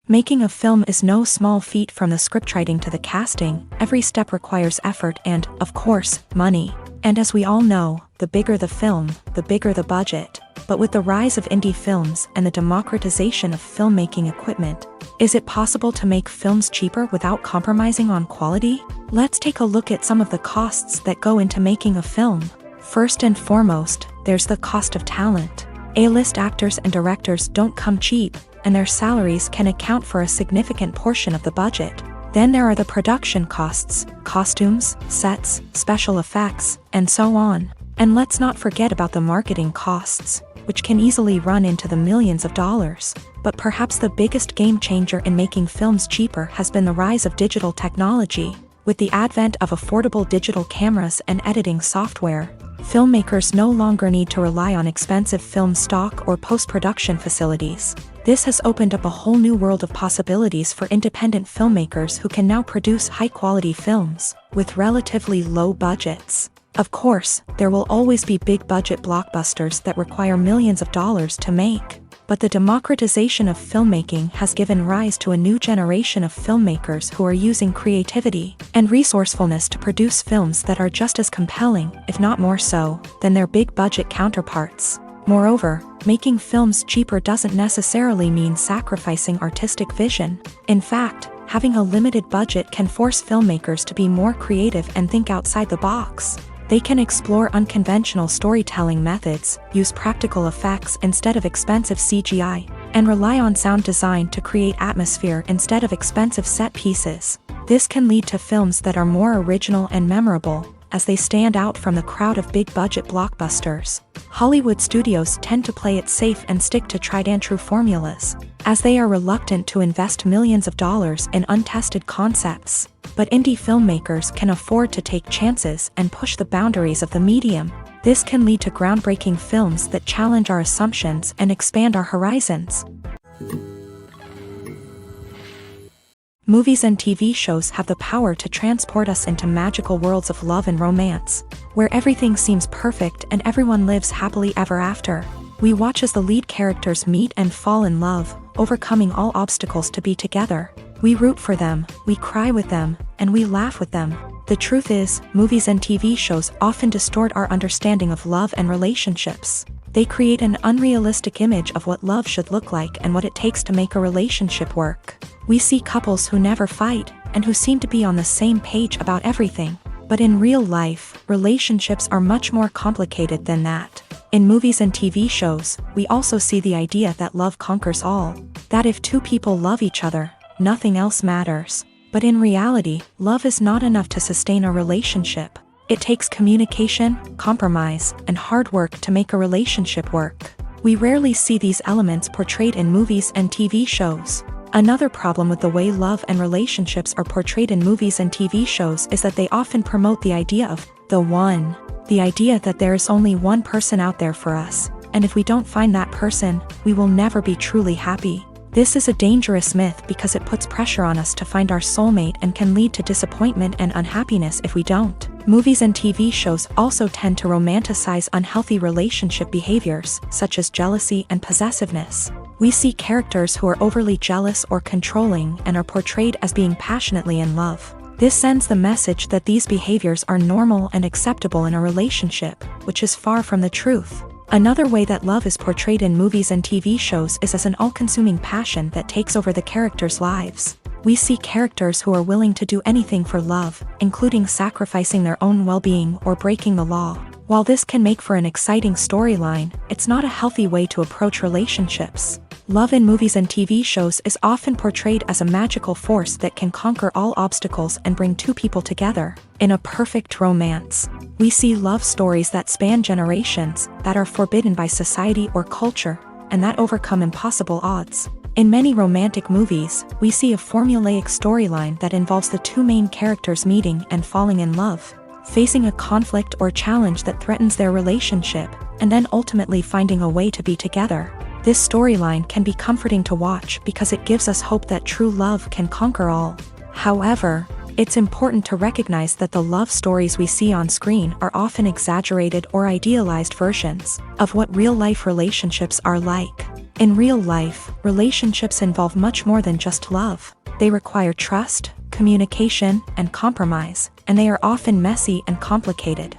Making a film is no small feat. From the scriptwriting to the casting, every step requires effort and, of course, money. And as we all know, the bigger the film, the bigger the budget. But with the rise of indie films and the democratization of filmmaking equipment, is it possible to make films cheaper without compromising on quality? Let's take a look at some of the costs that go into making a film. First and foremost, there's the cost of talent. A-list actors and directors don't come cheap, and their salaries can account for a significant portion of the budget. Then there are the production costs, costumes, sets, special effects, and so on. And let's not forget about the marketing costs. which can easily run into the millions of dollars. But perhaps the biggest game changer in making films cheaper has been the rise of digital technology. With the advent of affordable digital cameras and editing software, filmmakers no longer need to rely on expensive film stock or post-production facilities. This has opened up a whole new world of possibilities for independent filmmakers who can now produce high-quality films with relatively low budgets. Of course, there will always be big-budget blockbusters that require millions of dollars to make. But the democratization of filmmaking has given rise to a new generation of filmmakers who are using creativity and resourcefulness to produce films that are just as compelling, if not more so, than their big-budget counterparts. Moreover, making films cheaper doesn't necessarily mean sacrificing artistic vision. In fact, having a limited budget can force filmmakers to be more creative and think outside the box. They can explore unconventional storytelling methods, use practical effects instead of expensive CGI, and rely on sound design to create atmosphere instead of expensive set pieces. This can lead to films that are more original and memorable, as they stand out from the crowd of big-budget blockbusters. Hollywood studios tend to play it safe and stick to tried-and-true formulas, as they are reluctant to invest millions of dollars in untested concepts. But indie filmmakers can afford to take chances and push the boundaries of the medium. This can lead to groundbreaking films that challenge our assumptions and expand our horizons. Movies and TV shows have the power to transport us into magical worlds of love and romance, where everything seems perfect and everyone lives happily ever after. We watch as the lead characters meet and fall in love, overcoming all obstacles to be together. We root for them, we cry with them, and we laugh with them. The truth is, movies and TV shows often distort our understanding of love and relationships. They create an unrealistic image of what love should look like and what it takes to make a relationship work. We see couples who never fight, and who seem to be on the same page about everything. But in real life, relationships are much more complicated than that. In movies and TV shows, we also see the idea that love conquers all. That if two people love each other, nothing else matters. But in reality, love is not enough to sustain a relationship. It takes communication, compromise, and hard work to make a relationship work. We rarely see these elements portrayed in movies and TV shows. Another problem with the way love and relationships are portrayed in movies and TV shows is that they often promote the idea of the one. The idea that there is only one person out there for us, and if we don't find that person, we will never be truly happy. This is a dangerous myth because it puts pressure on us to find our soulmate and can lead to disappointment and unhappiness if we don't. Movies and TV shows also tend to romanticize unhealthy relationship behaviors, such as jealousy and possessiveness. We see characters who are overly jealous or controlling and are portrayed as being passionately in love. This sends the message that these behaviors are normal and acceptable in a relationship, which is far from the truth. Another way that love is portrayed in movies and TV shows is as an all-consuming passion that takes over the characters' lives. We see characters who are willing to do anything for love, including sacrificing their own well-being or breaking the law. While this can make for an exciting storyline, it's not a healthy way to approach relationships. Love in movies and TV shows is often portrayed as a magical force that can conquer all obstacles and bring two people together in a perfect romance. We see love stories that span generations, that are forbidden by society or culture, and that overcome impossible odds. In many romantic movies, we see a formulaic storyline that involves the two main characters meeting and falling in love, facing a conflict or challenge that threatens their relationship, and then ultimately finding a way to be together. This storyline can be comforting to watch because it gives us hope that true love can conquer all. However, it's important to recognize that the love stories we see on screen are often exaggerated or idealized versions of what real-life relationships are like. In real life, relationships involve much more than just love. They require trust, communication, and compromise, and they are often messy and complicated.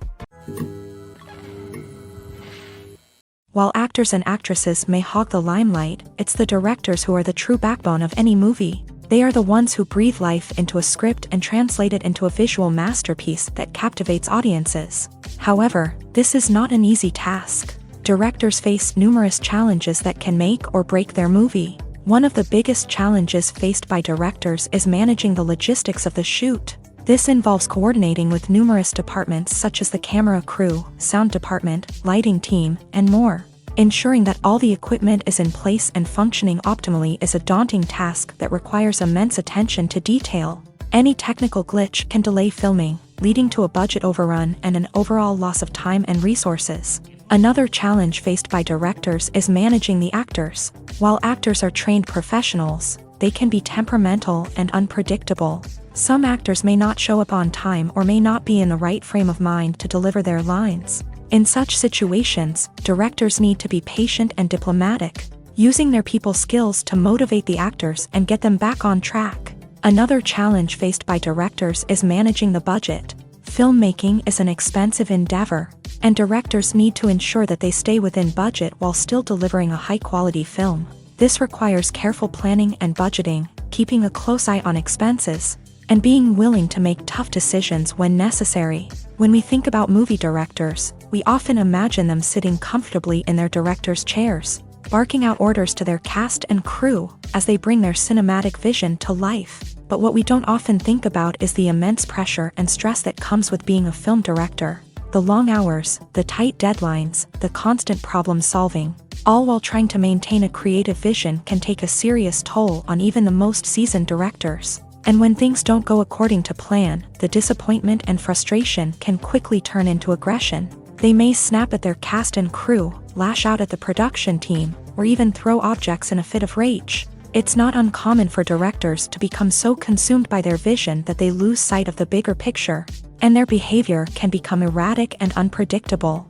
While actors and actresses may hog the limelight, it's the directors who are the true backbone of any movie. They are the ones who breathe life into a script and translate it into a visual masterpiece that captivates audiences. However, this is not an easy task. Directors face numerous challenges that can make or break their movie. One of the biggest challenges faced by directors is managing the logistics of the shoot. This involves coordinating with numerous departments such as the camera crew, sound department, lighting team, and more. Ensuring that all the equipment is in place and functioning optimally is a daunting task that requires immense attention to detail. Any technical glitch can delay filming, leading to a budget overrun and an overall loss of time and resources. Another challenge faced by directors is managing the actors. While actors are trained professionals, they can be temperamental and unpredictable. Some actors may not show up on time or may not be in the right frame of mind to deliver their lines. In such situations, directors need to be patient and diplomatic, using their people skills to motivate the actors and get them back on track. Another challenge faced by directors is managing the budget. Filmmaking is an expensive endeavor, and directors need to ensure that they stay within budget while still delivering a high-quality film. This requires careful planning and budgeting, keeping a close eye on expenses, and being willing to make tough decisions when necessary. When we think about movie directors, we often imagine them sitting comfortably in their director's chairs, barking out orders to their cast and crew as they bring their cinematic vision to life. But what we don't often think about is the immense pressure and stress that comes with being a film director. The long hours, the tight deadlines, the constant problem solving, all while trying to maintain a creative vision can take a serious toll on even the most seasoned directors. And when things don't go according to plan, the disappointment and frustration can quickly turn into aggression. They may snap at their cast and crew, lash out at the production team, or even throw objects in a fit of rage. It's not uncommon for directors to become so consumed by their vision that they lose sight of the bigger picture, and their behavior can become erratic and unpredictable.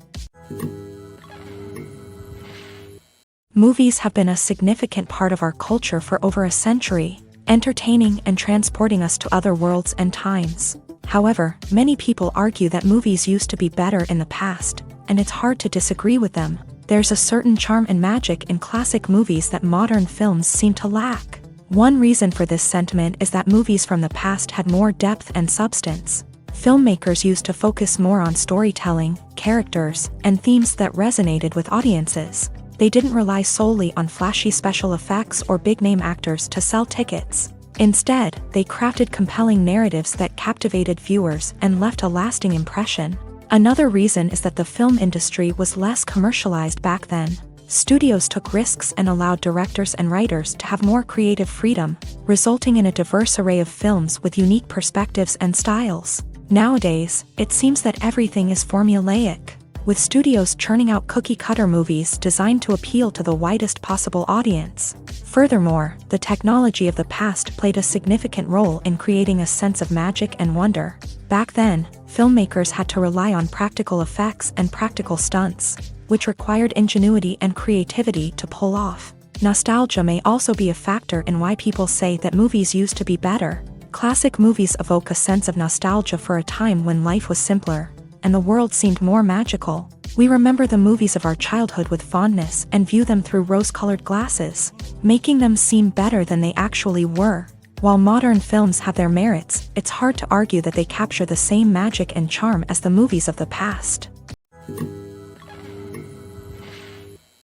Movies have been a significant part of our culture for over a century, entertaining and transporting us to other worlds and times. However, many people argue that movies used to be better in the past, and it's hard to disagree with them. There's a certain charm and magic in classic movies that modern films seem to lack. One reason for this sentiment is that movies from the past had more depth and substance. Filmmakers used to focus more on storytelling, characters, and themes that resonated with audiences. They didn't rely solely on flashy special effects or big-name actors to sell tickets. Instead, they crafted compelling narratives that captivated viewers and left a lasting impression. Another reason is that the film industry was less commercialized back then. Studios took risks and allowed directors and writers to have more creative freedom, resulting in a diverse array of films with unique perspectives and styles. Nowadays, it seems that everything is formulaic, with studios churning out cookie-cutter movies designed to appeal to the widest possible audience. Furthermore, the technology of the past played a significant role in creating a sense of magic and wonder. Back then, filmmakers had to rely on practical effects and practical stunts, which required ingenuity and creativity to pull off. Nostalgia may also be a factor in why people say that movies used to be better. Classic movies evoke a sense of nostalgia for a time when life was simpler, and the world seemed more magical. We remember the movies of our childhood with fondness and view them through rose-colored glasses, making them seem better than they actually were. While modern films have their merits, it's hard to argue that they capture the same magic and charm as the movies of the past.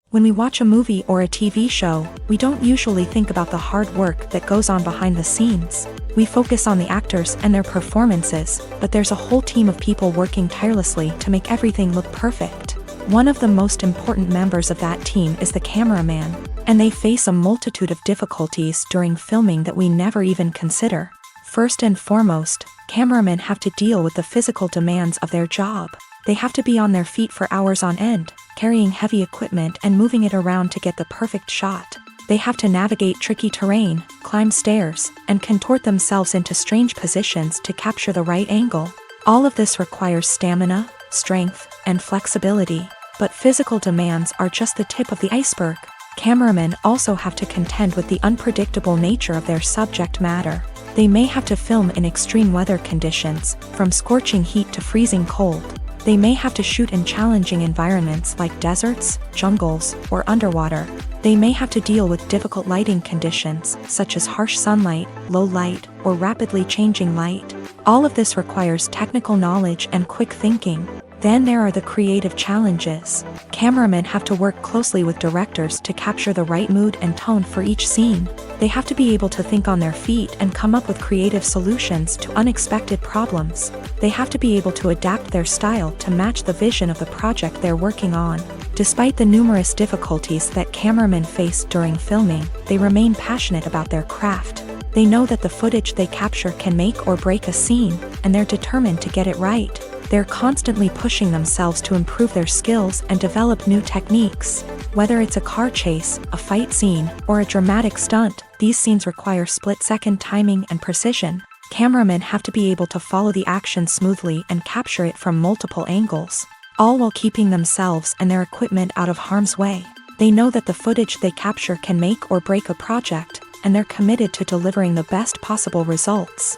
When we watch a movie or a TV show, we don't usually think about the hard work that goes on behind the scenes. We focus on the actors and their performances, but there's a whole team of people working tirelessly to make everything look perfect. One of the most important members of that team is the cameraman, and they face a multitude of difficulties during filming that we never even consider. First and foremost, cameramen have to deal with the physical demands of their job. They have to be on their feet for hours on end, carrying heavy equipment and moving it around to get the perfect shot. They have to navigate tricky terrain, climb stairs, and contort themselves into strange positions to capture the right angle. All of this requires stamina, strength, and flexibility. But physical demands are just the tip of the iceberg. Cameramen also have to contend with the unpredictable nature of their subject matter. They may have to film in extreme weather conditions, from scorching heat to freezing cold. They may have to shoot in challenging environments like deserts, jungles, or underwater. They may have to deal with difficult lighting conditions, such as harsh sunlight, low light, or rapidly changing light. All of this requires technical knowledge and quick thinking. Then there are the creative challenges. Cameramen have to work closely with directors to capture the right mood and tone for each scene. They have to be able to think on their feet and come up with creative solutions to unexpected problems. They have to be able to adapt their style to match the vision of the project they're working on. Despite the numerous difficulties that cameramen face during filming, they remain passionate about their craft. They know that the footage they capture can make or break a scene, and they're determined to get it right. They're constantly pushing themselves to improve their skills and develop new techniques. Whether it's a car chase, a fight scene, or a dramatic stunt, these scenes require split-second timing and precision. Cameramen have to be able to follow the action smoothly and capture it from multiple angles, all while keeping themselves and their equipment out of harm's way. They know that the footage they capture can make or break a project, and they're committed to delivering the best possible results.